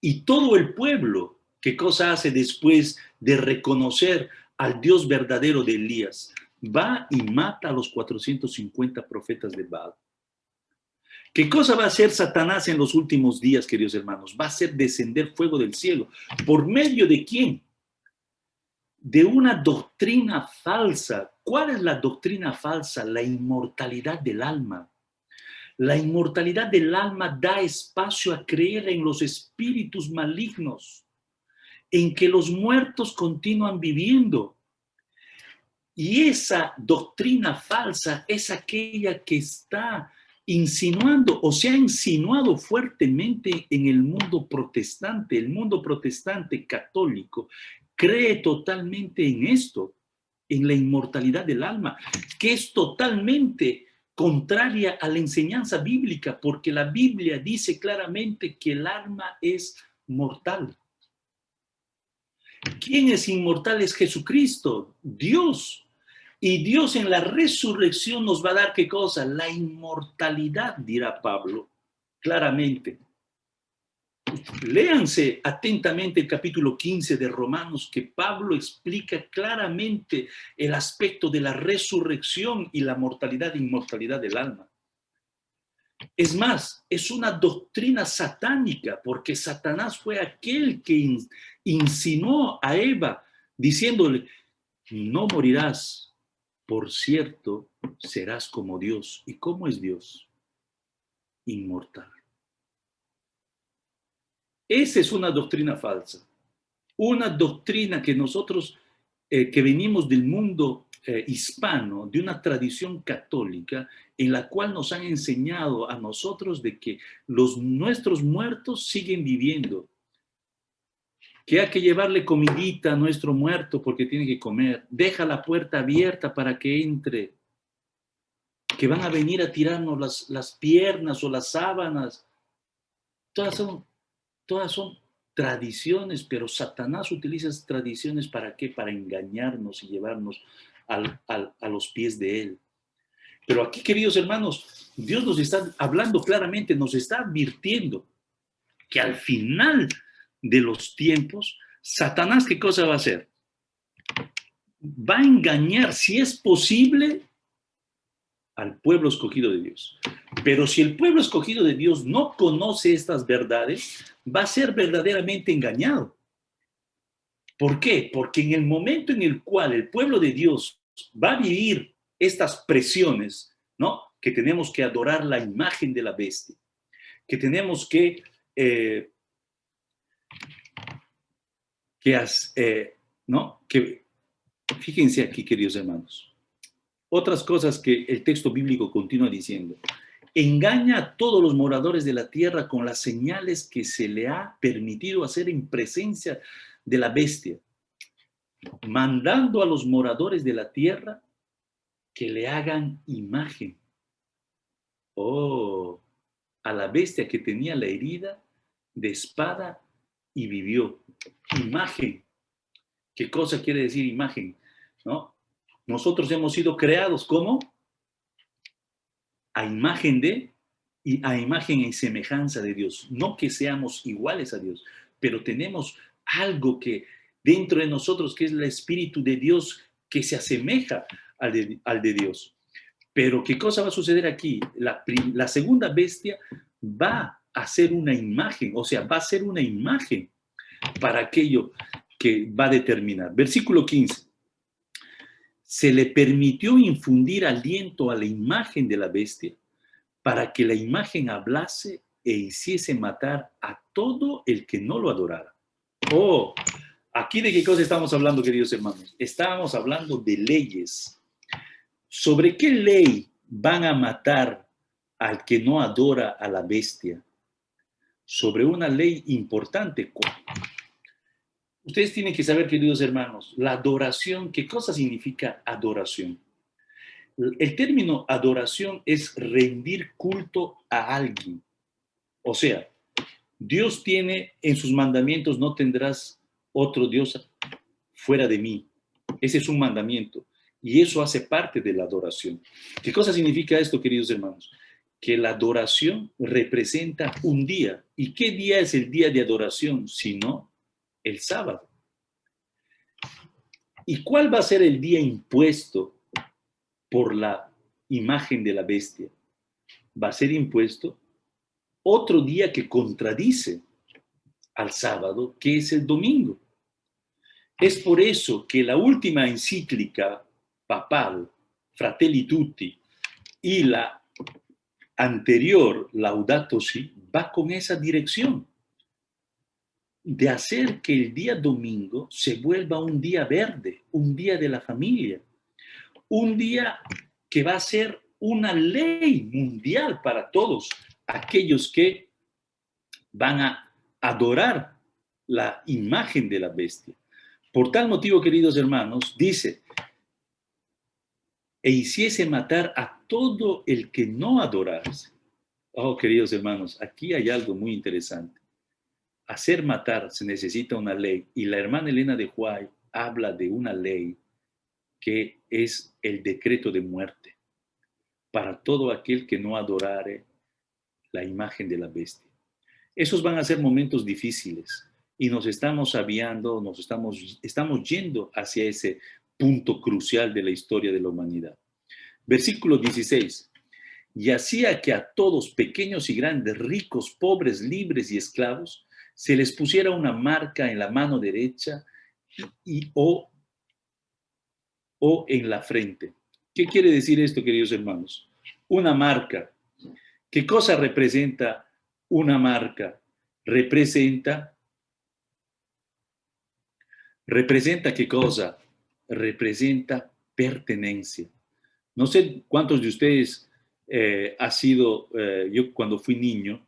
y todo el pueblo. ¿Qué cosa hace después de reconocer al Dios verdadero de Elías? Va y mata a los 450 profetas de Baal. ¿Qué cosa va a hacer Satanás en los últimos días, queridos hermanos? Va a hacer descender fuego del cielo. ¿Por medio de quién? De una doctrina falsa. ¿Cuál es la doctrina falsa? La inmortalidad del alma. La inmortalidad del alma da espacio a creer en los espíritus malignos, en que los muertos continúan viviendo. Y esa doctrina falsa es aquella que está insinuando o se ha insinuado fuertemente en el mundo protestante. El mundo protestante católico cree totalmente en esto, en la inmortalidad del alma, que es totalmente contraria a la enseñanza bíblica, porque la Biblia dice claramente que el alma es mortal. ¿Quién es inmortal? Es Jesucristo, Dios. Y Dios en la resurrección nos va a dar ¿qué cosa? La inmortalidad, dirá Pablo, claramente. Léanse atentamente el capítulo 15 de Romanos, que Pablo explica claramente el aspecto de la resurrección y la mortalidad e inmortalidad del alma. Es más, es una doctrina satánica, porque Satanás fue aquel que insinuó a Eva diciéndole, no morirás. Por cierto, serás como Dios. ¿Y cómo es Dios? Inmortal. Esa es una doctrina falsa. Una doctrina que nosotros, que venimos del mundo hispano, de una tradición católica, en la cual nos han enseñado a nosotros de que nuestros muertos siguen viviendo. Que hay que llevarle comidita a nuestro muerto porque tiene que comer. Deja la puerta abierta para que entre. Que van a venir a tirarnos las piernas o las sábanas. Todas son tradiciones, pero Satanás utiliza esas tradiciones ¿para qué? Para engañarnos y llevarnos a los pies de él. Pero aquí, queridos hermanos, Dios nos está hablando claramente, nos está advirtiendo que al final de los tiempos, Satanás, ¿qué cosa va a hacer? Va a engañar, si es posible, al pueblo escogido de Dios. Pero si el pueblo escogido de Dios no conoce estas verdades, va a ser verdaderamente engañado. ¿Por qué? Porque en el momento en el cual el pueblo de Dios va a vivir estas presiones, ¿no? Que tenemos que adorar la imagen de la bestia, que tenemos que ¿no? Que, fíjense aquí, queridos hermanos, otras cosas que el texto bíblico continúa diciendo. Engaña a todos los moradores de la tierra con las señales que se le ha permitido hacer en presencia de la bestia, mandando a los moradores de la tierra que le hagan imagen. Oh, a la bestia que tenía la herida de espada y vivió. Imagen. ¿Qué cosa quiere decir imagen? ¿No? Nosotros hemos sido creados como a imagen y semejanza de Dios. No que seamos iguales a Dios, pero tenemos algo que dentro de nosotros, que es el Espíritu de Dios, que se asemeja al de Dios. Pero ¿qué cosa va a suceder aquí? La segunda bestia va a ser una imagen, o sea, va a ser una imagen para aquello que va a determinar. Versículo 15. Se le permitió infundir aliento a la imagen de la bestia para que la imagen hablase e hiciese matar a todo el que no lo adorara. Oh, aquí de qué cosa estamos hablando, queridos hermanos. Estábamos hablando de leyes. ¿Sobre qué ley van a matar al que no adora a la bestia? Sobre una ley importante. Ustedes tienen que saber, queridos hermanos, la adoración, ¿qué cosa significa adoración? El término adoración es rendir culto a alguien. O sea, Dios tiene en sus mandamientos, no tendrás otro Dios fuera de mí. Ese es un mandamiento. Y eso hace parte de la adoración. ¿Qué cosa significa esto, queridos hermanos? Que la adoración representa un día. ¿Y qué día es el día de adoración? Sino el sábado. ¿Y cuál va a ser el día impuesto por la imagen de la bestia? Va a ser impuesto otro día que contradice al sábado, que es el domingo. Es por eso que la última encíclica papal, Fratelli Tutti, y la anterior, Laudato Si, va con esa dirección de hacer que el día domingo se vuelva un día verde, un día de la familia, un día que va a ser una ley mundial para todos aquellos que van a adorar la imagen de la bestia. Por tal motivo, queridos hermanos, dice, e hiciese matar a todo el que no adorase. Oh, queridos hermanos, aquí hay algo muy interesante. Hacer matar se necesita una ley, y la hermana Elena de Huay habla de una ley que es el decreto de muerte para todo aquel que no adorare la imagen de la bestia. Esos van a ser momentos difíciles y nos estamos aviando, estamos yendo hacia ese punto crucial de la historia de la humanidad. Versículo 16. Y hacía que a todos, pequeños y grandes, ricos, pobres, libres y esclavos, se les pusiera una marca en la mano derecha o en la frente. ¿Qué quiere decir esto, queridos hermanos? Una marca. ¿Qué cosa representa una marca? Representa ¿qué cosa? Representa pertenencia. No sé cuántos de ustedes yo cuando fui niño,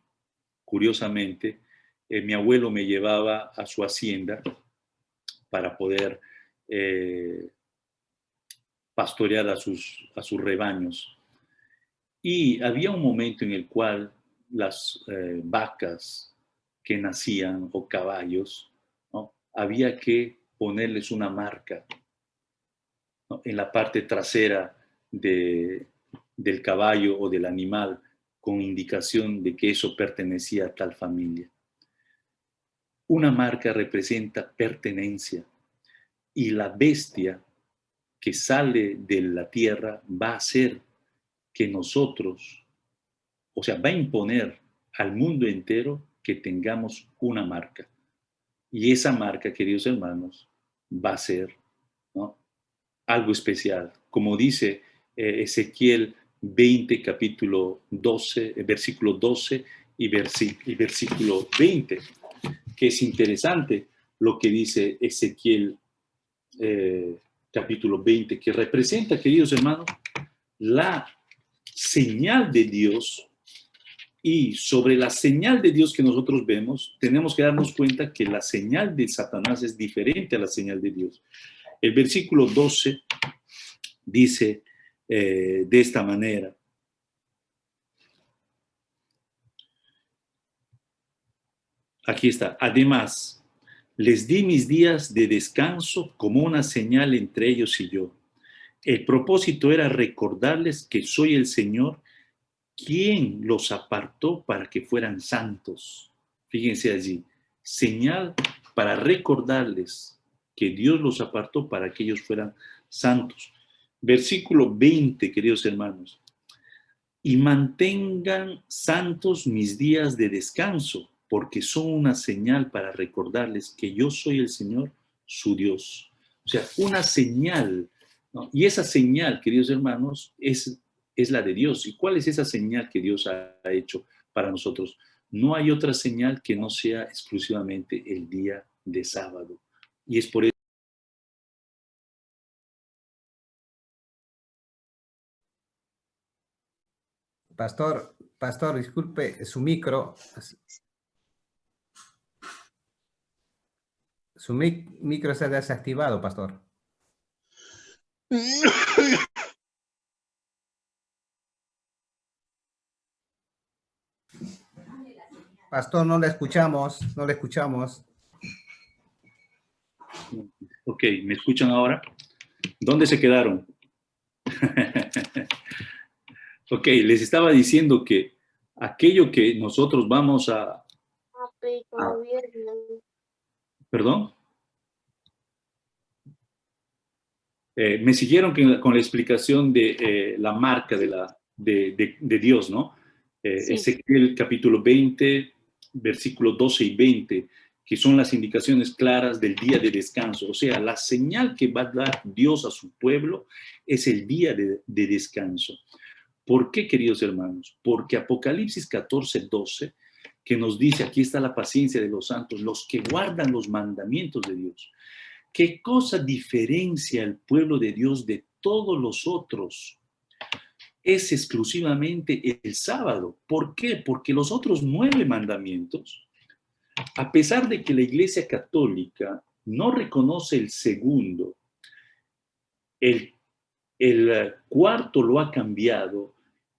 curiosamente, mi abuelo me llevaba a su hacienda para poder pastorear a sus rebaños. Y había un momento en el cual las vacas que nacían o caballos, ¿no? Había que ponerles una marca, ¿no? En la parte trasera del caballo o del animal, con indicación de que eso pertenecía a tal familia. Una marca representa pertenencia y la bestia que sale de la tierra va a hacer que nosotros, o sea, va a imponer al mundo entero que tengamos una marca. Y esa marca, queridos hermanos, va a ser, ¿no?, algo especial. Como dice Ezequiel 20, capítulo 12, versículo 12 y versículo 20, que es interesante lo que dice Ezequiel capítulo 20, que representa, queridos hermanos, la señal de Dios. Y sobre la señal de Dios que nosotros vemos, tenemos que darnos cuenta que la señal de Satanás es diferente a la señal de Dios. El versículo 12 dice de esta manera: aquí está, además, les di mis días de descanso como una señal entre ellos y yo. El propósito era recordarles que soy el Señor quien los apartó para que fueran santos. Fíjense allí, señal para recordarles que Dios los apartó para que ellos fueran santos. Versículo 20, queridos hermanos. Y mantengan santos mis días de descanso, porque son una señal para recordarles que yo soy el Señor, su Dios. O sea, una señal, ¿no? Y esa señal, queridos hermanos, es la de Dios. ¿Y cuál es esa señal que Dios ha hecho para nosotros? No hay otra señal que no sea exclusivamente el día de sábado. Y es por eso. Pastor, disculpe, su micro está desactivado, pastor. Pastor, no le escuchamos. Ok, ¿me escuchan ahora? ¿Dónde se quedaron? Ok, les estaba diciendo que aquello que nosotros vamos a... ¿Perdón? Me siguieron con la explicación de la marca de Dios, ¿no? Sí. Ezequiel capítulo 20, versículos 12 y 20, que son las indicaciones claras del día de descanso. O sea, la señal que va a dar Dios a su pueblo es el día de descanso. ¿Por qué, queridos hermanos? Porque Apocalipsis 14, 12, que nos dice, aquí está la paciencia de los santos, los que guardan los mandamientos de Dios. ¿Qué cosa diferencia al pueblo de Dios de todos los otros? Es exclusivamente el sábado. ¿Por qué? Porque los otros 9 mandamientos, a pesar de que la Iglesia Católica no reconoce el segundo, el cuarto lo ha cambiado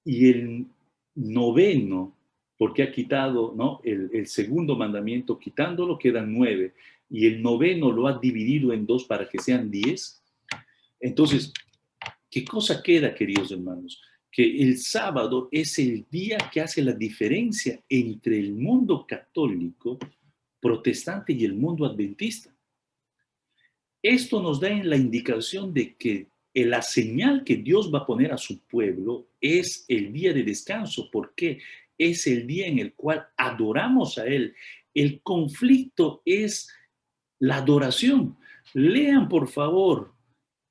y el noveno, porque ha quitado, ¿no?, el segundo mandamiento, quitándolo quedan 9, y el noveno lo ha dividido en 2 para que sean 10. Entonces, ¿qué cosa queda, queridos hermanos? Que el sábado es el día que hace la diferencia entre el mundo católico, protestante y el mundo adventista. Esto nos da la indicación de que la señal que Dios va a poner a su pueblo es el día de descanso. ¿Por qué? Es el día en el cual adoramos a Él. El conflicto es la adoración. Lean, por favor,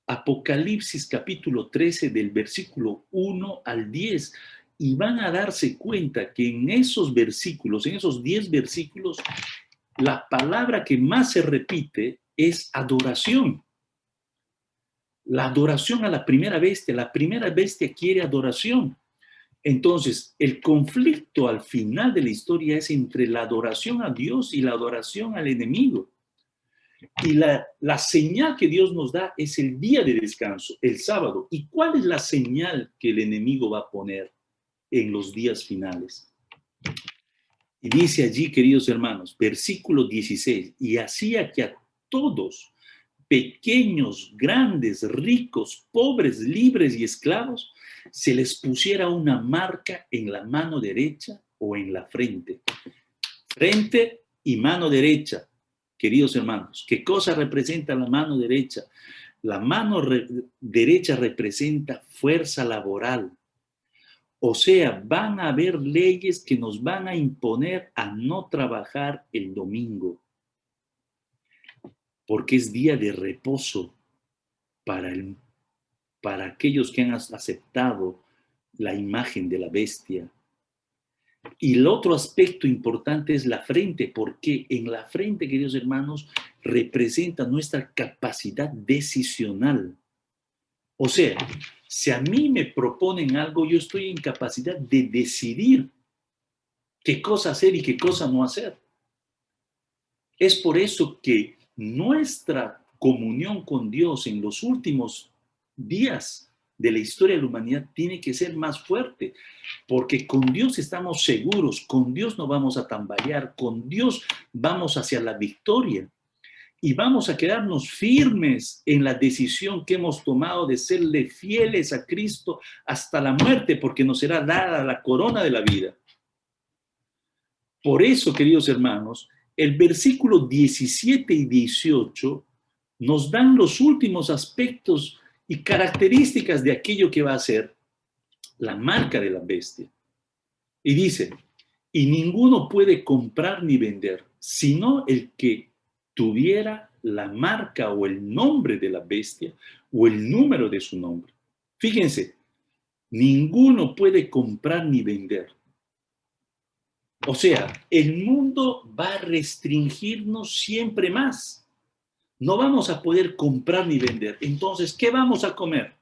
Apocalipsis capítulo 13 del versículo 1 al 10 y van a darse cuenta que en esos versículos, en esos 10 versículos, la palabra que más se repite es adoración. La adoración a la primera bestia quiere adoración. Entonces, el conflicto al final de la historia es entre la adoración a Dios y la adoración al enemigo. Y la señal que Dios nos da es el día de descanso, el sábado. ¿Y cuál es la señal que el enemigo va a poner en los días finales? Y dice allí, queridos hermanos, versículo 16, y hacía que a todos, pequeños, grandes, ricos, pobres, libres y esclavos, se les pusiera una marca en la mano derecha o en la frente. Frente y mano derecha, queridos hermanos. ¿Qué cosa representa la mano derecha? La mano derecha representa fuerza laboral. O sea, van a haber leyes que nos van a imponer a no trabajar el domingo, porque es día de reposo para aquellos que han aceptado la imagen de la bestia. Y el otro aspecto importante es la frente, porque en la frente, queridos hermanos, representa nuestra capacidad decisional. O sea, si a mí me proponen algo, yo estoy en capacidad de decidir qué cosa hacer y qué cosa no hacer. Es por eso que nuestra comunión con Dios en los últimos días de la historia de la humanidad tiene que ser más fuerte, porque con Dios estamos seguros, con Dios no vamos a tambalear, con Dios vamos hacia la victoria. Y vamos a quedarnos firmes en la decisión que hemos tomado de serle fieles a Cristo hasta la muerte, porque nos será dada la corona de la vida. Por eso, queridos hermanos, el versículo 17 y 18 nos dan los últimos aspectos y características de aquello que va a ser la marca de la bestia. Y dice, y ninguno puede comprar ni vender, sino el que tuviera la marca o el nombre de la bestia o el número de su nombre. Fíjense, ninguno puede comprar ni vender. O sea, el mundo va a restringirnos siempre más. No vamos a poder comprar ni vender. Entonces, ¿qué vamos a comer?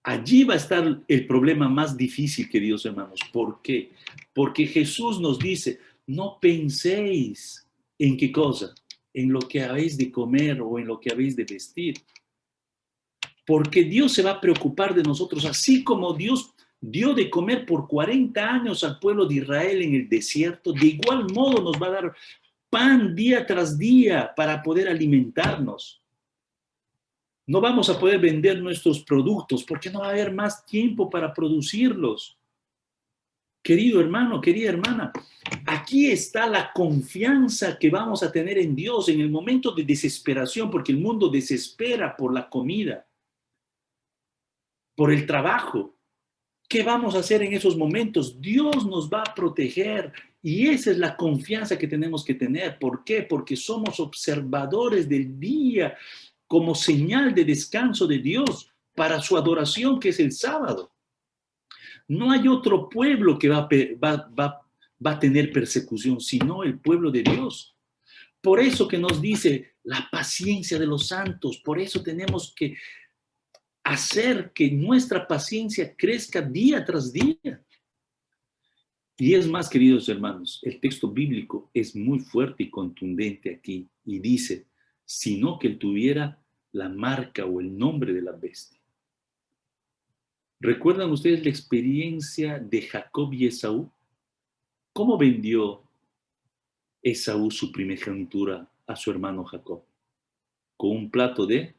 Allí va a estar el problema más difícil, queridos hermanos. ¿Por qué? Porque Jesús nos dice, no penséis en qué cosa, en lo que habéis de comer o en lo que habéis de vestir. Porque Dios se va a preocupar de nosotros, así como Dios dio de comer por 40 años al pueblo de Israel en el desierto, de igual modo nos va a dar pan día tras día para poder alimentarnos. No vamos a poder vender nuestros productos porque no va a haber más tiempo para producirlos. Querido hermano, querida hermana, aquí está la confianza que vamos a tener en Dios en el momento de desesperación, porque el mundo desespera por la comida, por el trabajo. ¿Qué vamos a hacer en esos momentos? Dios nos va a proteger y esa es la confianza que tenemos que tener. ¿Por qué? Porque somos observadores del día como señal de descanso de Dios para su adoración, que es el sábado. No hay otro pueblo que va a tener persecución, sino el pueblo de Dios. Por eso que nos dice la paciencia de los santos, por eso tenemos que hacer que nuestra paciencia crezca día tras día. Y es más, queridos hermanos, el texto bíblico es muy fuerte y contundente aquí y dice, sino que él tuviera la marca o el nombre de la bestia. ¿Recuerdan ustedes la experiencia de Jacob y Esaú? ¿Cómo vendió Esaú su primogenitura a su hermano Jacob? Con un plato de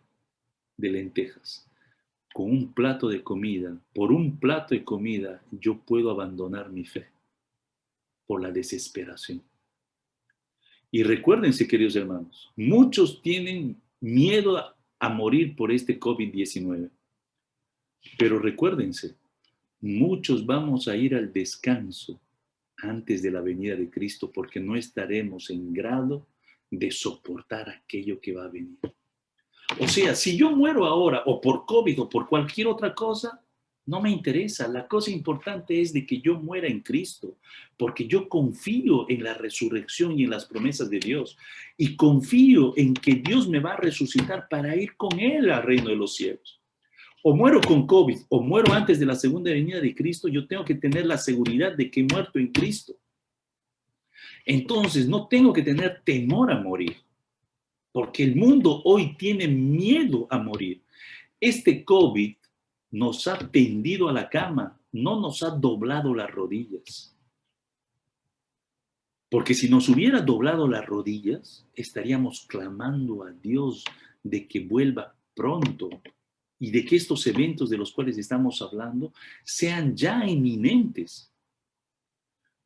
lentejas, con un plato de comida. Por un plato de comida yo puedo abandonar mi fe por la desesperación. Y recuérdense, queridos hermanos, muchos tienen miedo a morir por este COVID-19. Pero recuérdense, muchos vamos a ir al descanso antes de la venida de Cristo porque no estaremos en grado de soportar aquello que va a venir. O sea, si yo muero ahora o por COVID o por cualquier otra cosa, no me interesa. La cosa importante es de que yo muera en Cristo, porque yo confío en la resurrección y en las promesas de Dios. Y confío en que Dios me va a resucitar para ir con Él al reino de los cielos. O muero con COVID, o muero antes de la segunda venida de Cristo, yo tengo que tener la seguridad de que he muerto en Cristo. Entonces, no tengo que tener temor a morir, porque el mundo hoy tiene miedo a morir. Este COVID nos ha tendido a la cama, no nos ha doblado las rodillas. Porque si nos hubiera doblado las rodillas, estaríamos clamando a Dios de que vuelva pronto y de que estos eventos de los cuales estamos hablando sean ya inminentes.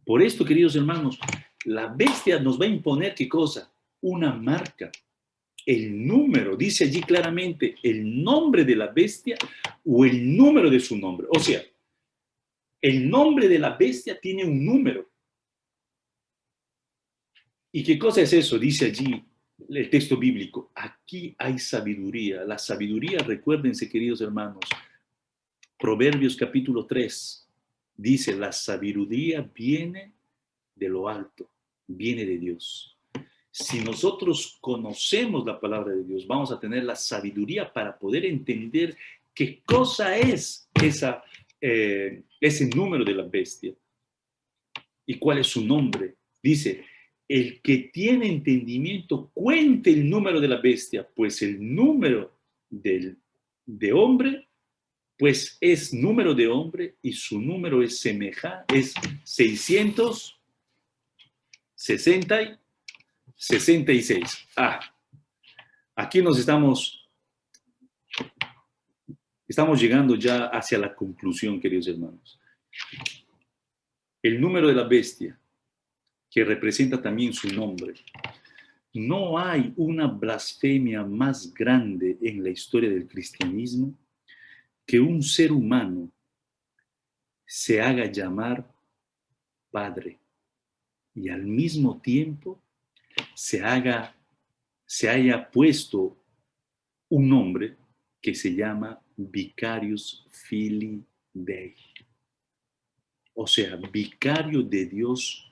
Por esto, queridos hermanos, La bestia nos va a imponer, ¿qué cosa? Una marca. El número, dice allí claramente, el nombre de la bestia o el número de su nombre. O sea, el nombre de la bestia tiene un número. ¿Y qué cosa es eso? Dice allí el texto bíblico. Aquí hay sabiduría. La sabiduría, recuérdense, queridos hermanos, Proverbios capítulo 3 dice, la sabiduría viene de lo alto, viene de Dios. Si nosotros conocemos la palabra de Dios, vamos a tener la sabiduría para poder entender qué cosa es ese número de la bestia y cuál es su nombre. Dice, el que tiene entendimiento cuente el número de la bestia, pues el número de hombre, pues es número de hombre y su número es semejante, es 666. Aquí nos estamos llegando ya hacia la conclusión, queridos hermanos. El número de la bestia, que representa también su nombre. No hay una blasfemia más grande en la historia del cristianismo que un ser humano se haga llamar Padre y al mismo tiempo se haya puesto un nombre que se llama Vicarius Filii Dei. O sea, vicario de Dios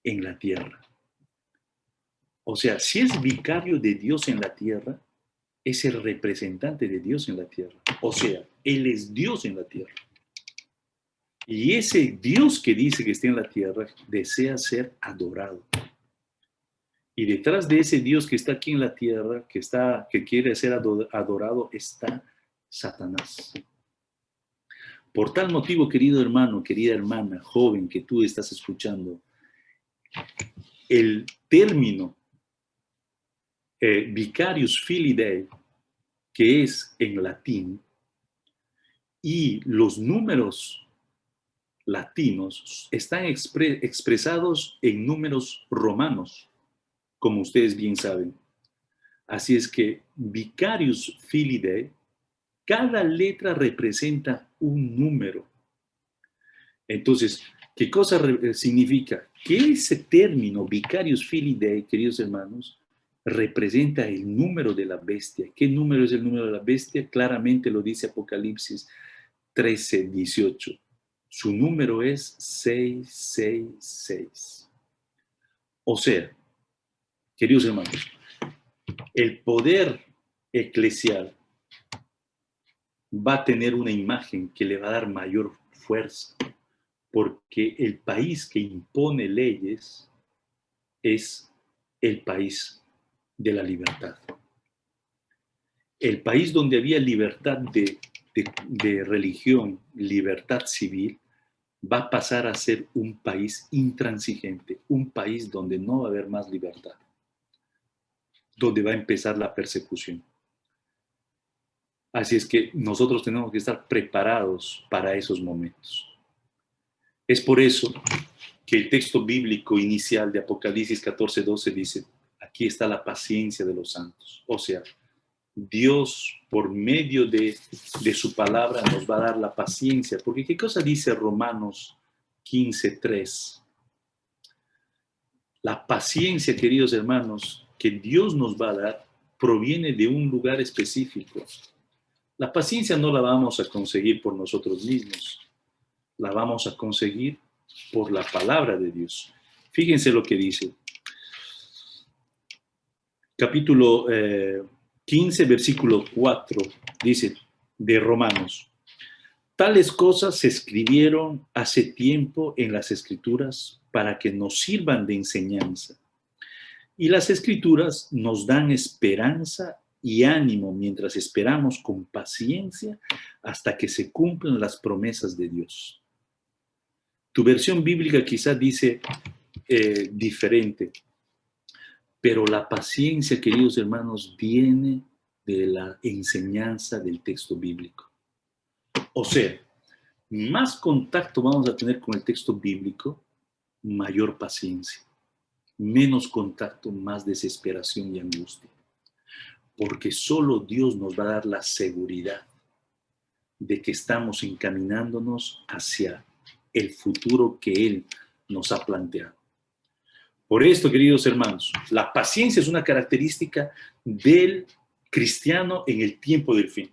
en la tierra. O sea, si es vicario de Dios en la tierra, es el representante de Dios en la tierra. O sea, Él es Dios en la tierra. Y ese Dios que dice que está en la tierra desea ser adorado. Y detrás de ese Dios que está aquí en la tierra, que quiere ser adorado, está Satanás. Por tal motivo, querido hermano, querida hermana, joven que tú estás escuchando, el término Vicarius Filii Dei, que es en latín, y los números latinos están expresados en números romanos, como ustedes bien saben. Así es que Vicarius Filii Dei, cada letra representa un número. Entonces, ¿qué cosa significa? Que ese término Vicarius Filii Dei, queridos hermanos, representa el número de la bestia. ¿Qué número es el número de la bestia? Claramente lo dice Apocalipsis 13:18. Su número es 666. O sea, queridos hermanos, el poder eclesial va a tener una imagen que le va a dar mayor fuerza, porque el país que impone leyes es el país de la libertad. El país donde había libertad de religión, libertad civil, va a pasar a ser un país intransigente, un país donde no va a haber más libertad, donde va a empezar la persecución. Así es que nosotros tenemos que estar preparados para esos momentos. Es por eso que el texto bíblico inicial de Apocalipsis 14:12 dice, aquí está la paciencia de los santos. O sea, Dios, por medio de su palabra, nos va a dar la paciencia. Porque ¿qué cosa dice Romanos 15:3? La paciencia, queridos hermanos, que Dios nos va a dar, proviene de un lugar específico. La paciencia no la vamos a conseguir por nosotros mismos. La vamos a conseguir por la palabra de Dios. Fíjense lo que dice. Capítulo 15, versículo 4, dice de Romanos. Tales cosas se escribieron hace tiempo en las Escrituras para que nos sirvan de enseñanza. Y las Escrituras nos dan esperanza y ánimo mientras esperamos con paciencia hasta que se cumplan las promesas de Dios. Tu versión bíblica quizá dice diferente, pero la paciencia, queridos hermanos, viene de la enseñanza del texto bíblico. O sea, más contacto vamos a tener con el texto bíblico, mayor paciencia. menos contacto, más desesperación y angustia. Porque solo Dios nos va a dar la seguridad de que estamos encaminándonos hacia el futuro que Él nos ha planteado. Por esto, queridos hermanos, la paciencia es una característica del cristiano en el tiempo del fin.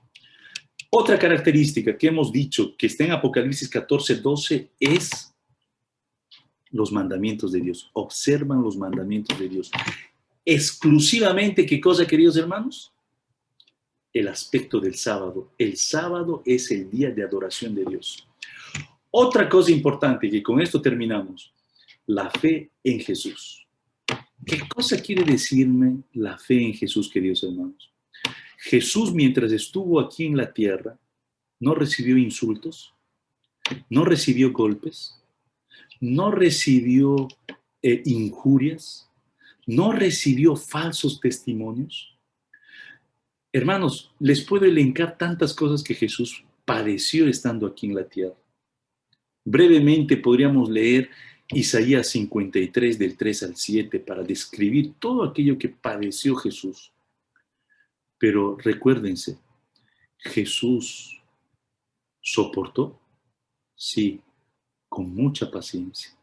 Otra característica que hemos dicho que está en Apocalipsis 14:12 es los mandamientos de Dios. Observan los mandamientos de Dios. Exclusivamente, ¿qué cosa, queridos hermanos? El aspecto del sábado. El sábado es el día de adoración de Dios. Otra cosa importante, que con esto terminamos, la fe en Jesús. ¿Qué cosa quiere decirme la fe en Jesús, queridos hermanos? Jesús, mientras estuvo aquí en la tierra, no recibió insultos, no recibió golpes, no recibió injurias, no recibió falsos testimonios. Hermanos, les puedo elencar tantas cosas que Jesús padeció estando aquí en la tierra. Brevemente podríamos leer Isaías 53 del 3 al 7 para describir todo aquello que padeció Jesús. Pero recuérdense, Jesús soportó, sí, con mucha paciencia.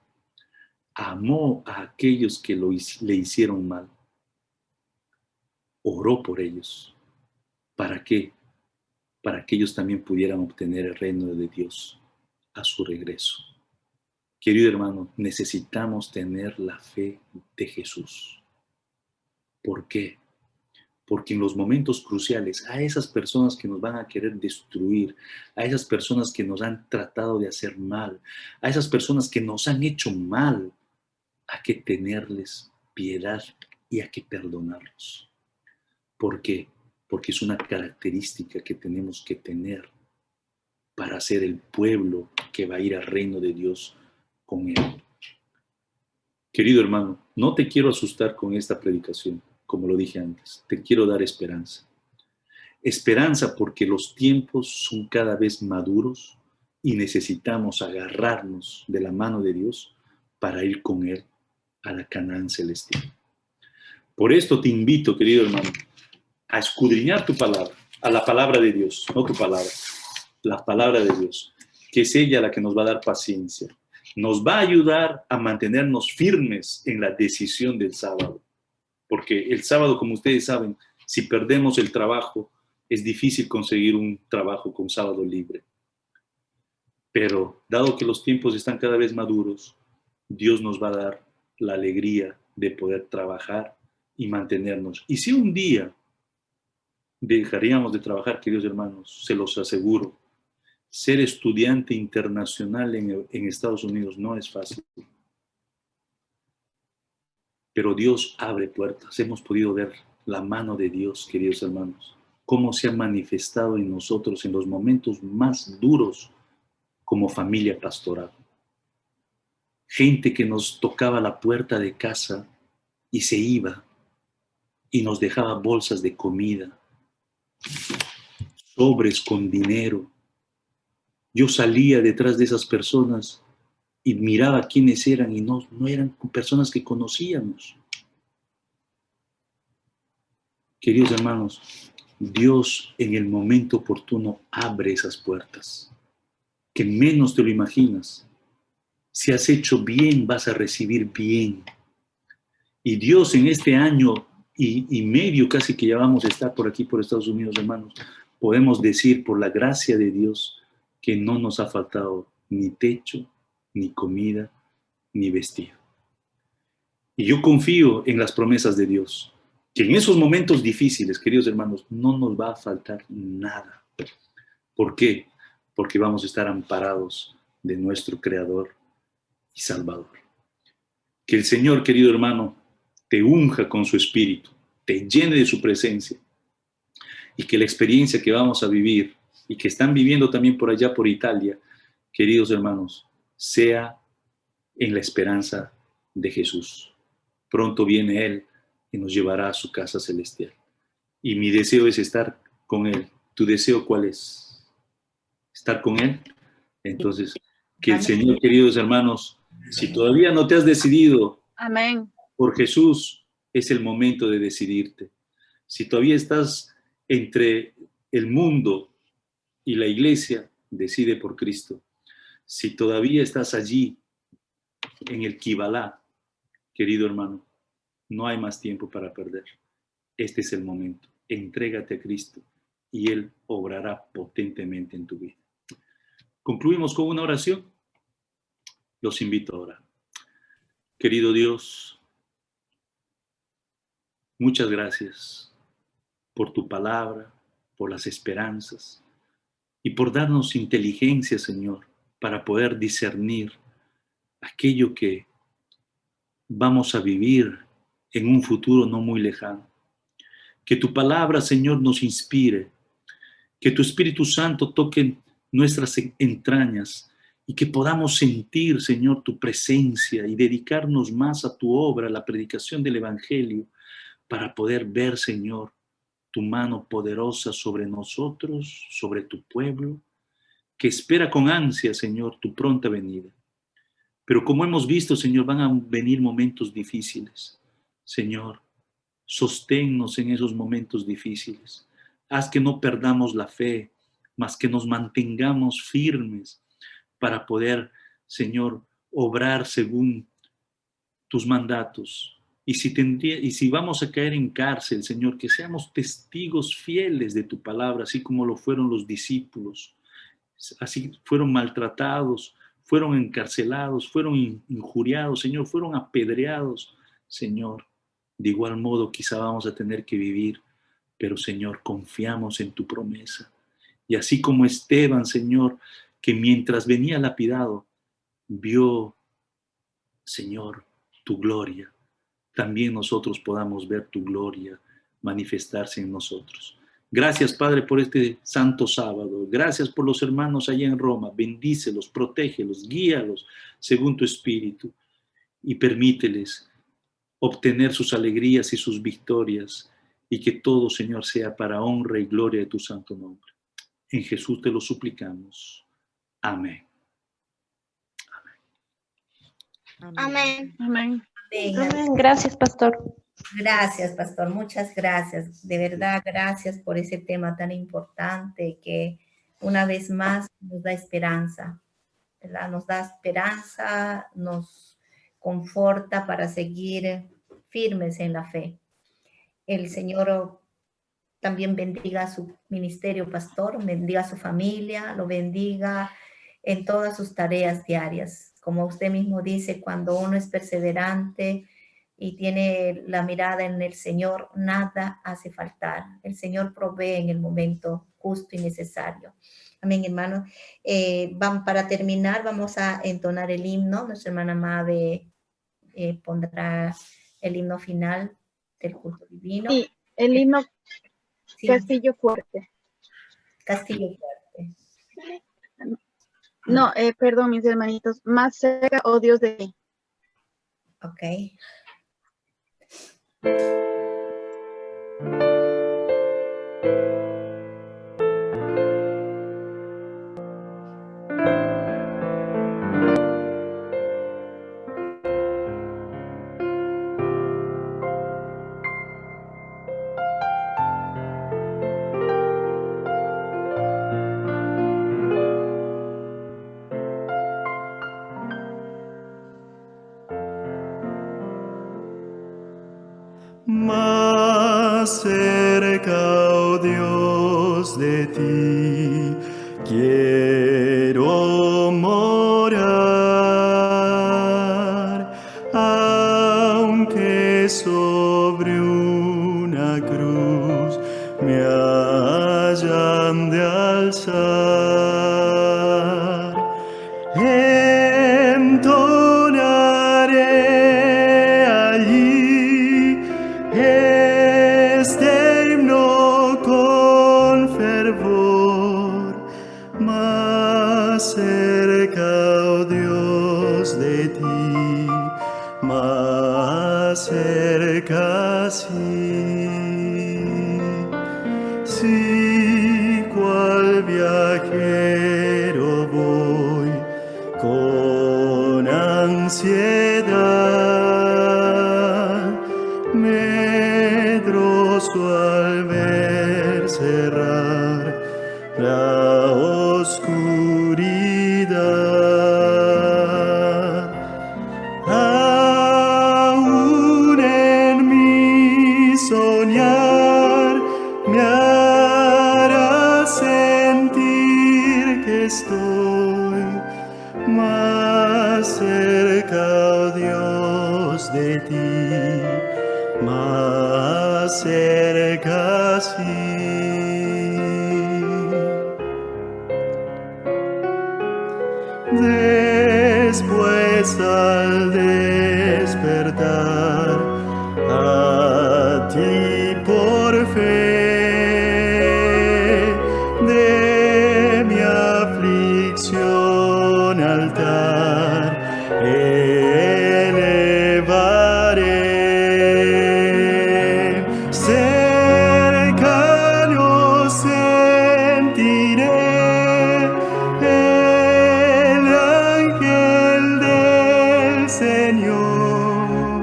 Amó a aquellos que le hicieron mal. Oró por ellos. ¿Para qué? Para que ellos también pudieran obtener el reino de Dios a su regreso. Querido hermano, necesitamos tener la fe de Jesús. ¿Por qué? Porque en los momentos cruciales, a esas personas que nos van a querer destruir, a esas personas que nos han tratado de hacer mal, a esas personas que nos han hecho mal, hay que tenerles piedad y hay que perdonarlos. ¿Por qué? Porque es una característica que tenemos que tener para ser el pueblo que va a ir al reino de Dios con Él. Querido hermano, no te quiero asustar con esta predicación, como lo dije antes. Te quiero dar esperanza. Esperanza porque los tiempos son cada vez maduros y necesitamos agarrarnos de la mano de Dios para ir con Él a la Canaán celestial. Por esto te invito, querido hermano, a escudriñar tu palabra, a la palabra de Dios, no tu palabra, la palabra de Dios, que es ella la que nos va a dar paciencia. Nos va a ayudar a mantenernos firmes en la decisión del sábado. Porque el sábado, como ustedes saben, si perdemos el trabajo, es difícil conseguir un trabajo con sábado libre. Pero dado que los tiempos están cada vez maduros, Dios nos va a dar la alegría de poder trabajar y mantenernos. Y si un día dejaríamos de trabajar, queridos hermanos, se los aseguro, ser estudiante internacional en Estados Unidos no es fácil. Pero Dios abre puertas. Hemos podido ver la mano de Dios, queridos hermanos, cómo se ha manifestado en nosotros en los momentos más duros como familia pastoral. Gente que nos tocaba la puerta de casa y se iba y nos dejaba bolsas de comida, sobres con dinero. Yo salía detrás de esas personas y miraba quiénes eran y no eran personas que conocíamos. Queridos hermanos, Dios en el momento oportuno abre esas puertas, que menos te lo imaginas. Si has hecho bien, vas a recibir bien. Y Dios en este año y medio casi que ya vamos a estar por aquí, por Estados Unidos, hermanos, podemos decir por la gracia de Dios que no nos ha faltado ni techo, ni comida, ni vestido. Y yo confío en las promesas de Dios, que en esos momentos difíciles, queridos hermanos, no nos va a faltar nada. ¿Por qué? Porque vamos a estar amparados de nuestro Creador y Salvador. Que el Señor, querido hermano, te unja con su Espíritu, te llene de su presencia y que la experiencia que vamos a vivir y que están viviendo también por allá, por Italia, queridos hermanos, sea en la esperanza de Jesús. Pronto viene Él y nos llevará a su casa celestial. Y mi deseo es estar con Él. ¿Tu deseo cuál es? ¿Estar con Él? Entonces, que el Señor, queridos hermanos, si todavía no te has decidido Amén. Por Jesús es el momento de decidirte. Si todavía estás entre el mundo y la iglesia, decide por Cristo. Si todavía estás allí, en el Kibalá, querido hermano, no hay más tiempo para perder. Este es el momento. Entrégate a Cristo y Él obrará potentemente en tu vida. Concluimos con una oración. Los invito a orar. Querido Dios, muchas gracias por tu palabra, por las esperanzas y por darnos inteligencia, Señor, para poder discernir aquello que vamos a vivir en un futuro no muy lejano. Que tu palabra, Señor, nos inspire, que tu Espíritu Santo toque nuestras entrañas y que podamos sentir, Señor, tu presencia y dedicarnos más a tu obra, a la predicación del Evangelio, para poder ver, Señor, tu mano poderosa sobre nosotros, sobre tu pueblo, que espera con ansia, Señor, tu pronta venida. Pero como hemos visto, Señor, van a venir momentos difíciles. Señor, sosténnos en esos momentos difíciles. Haz que no perdamos la fe, mas que nos mantengamos firmes para poder, Señor, obrar según tus mandatos. Y si vamos a caer en cárcel, Señor, que seamos testigos fieles de tu palabra, así como lo fueron los discípulos. Así fueron maltratados, fueron encarcelados, fueron injuriados, Señor, fueron apedreados, Señor. De igual modo quizá vamos a tener que vivir, pero Señor, confiamos en tu promesa. Y así como Esteban, Señor, que mientras venía lapidado, vio, Señor, tu gloria, también nosotros podamos ver tu gloria manifestarse en nosotros. Gracias, Padre, por este santo sábado. Gracias por los hermanos allá en Roma. Bendícelos, protégelos, guíalos según tu espíritu y permíteles obtener sus alegrías y sus victorias y que todo, Señor, sea para honra y gloria de tu santo nombre. En Jesús te lo suplicamos. Amén. Amén. Amén. Amén. Amén. Gracias, pastor. Gracias, pastor. Muchas gracias. De verdad, gracias por ese tema tan importante que una vez más nos da esperanza, ¿verdad? Nos da esperanza, nos conforta para seguir firmes en la fe. El Señor también bendiga su ministerio, pastor, bendiga a su familia, lo bendiga en todas sus tareas diarias. Como usted mismo dice, cuando uno es perseverante y tiene la mirada en el Señor, nada hace faltar. El Señor provee en el momento justo y necesario. Amén, hermano. Para terminar, vamos a entonar el himno. Nuestra hermana Mabe pondrá el himno final del culto divino. Y el himno Sí, Castillo Fuerte. Castillo Fuerte. No, perdón, mis hermanitos. Más cerca, oh Dios de mí. Ok. Más cerca, oh Dios, de ti quiero morar, aunque sobre una cruz me hayan de alzar. Entonaré allí este himno con fervor, más cerca, oh Dios, de ti, más cerca, sí. Sí, cual viajero voy con ansiedad estoy, más cerca, oh Dios, de ti, más cerca, sí. Después al despertar, a ti por fe, de mi aflicción altar elevaré. Cercano sentiré el ángel del Señor,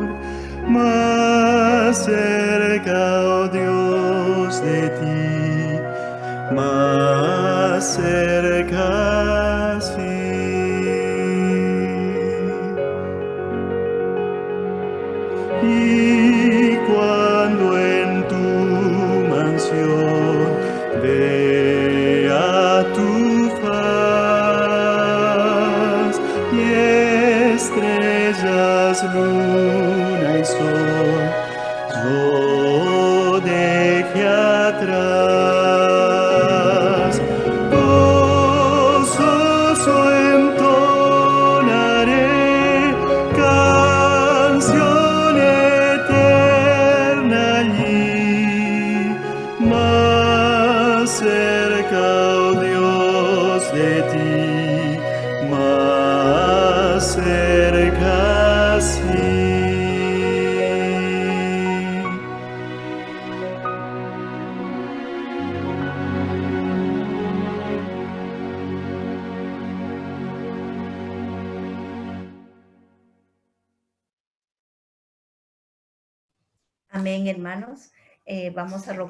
más cerca, oh Dios, de ti, más cerca, sí. Y cuando en tu mansión vea tu faz y estrellas, luna y sol, yo deje atrás, gozoso entonaré canción eterna allí, más cerca, oh Dios, de ti, más cerca, sí. Amén, hermanos. Vamos a rogar.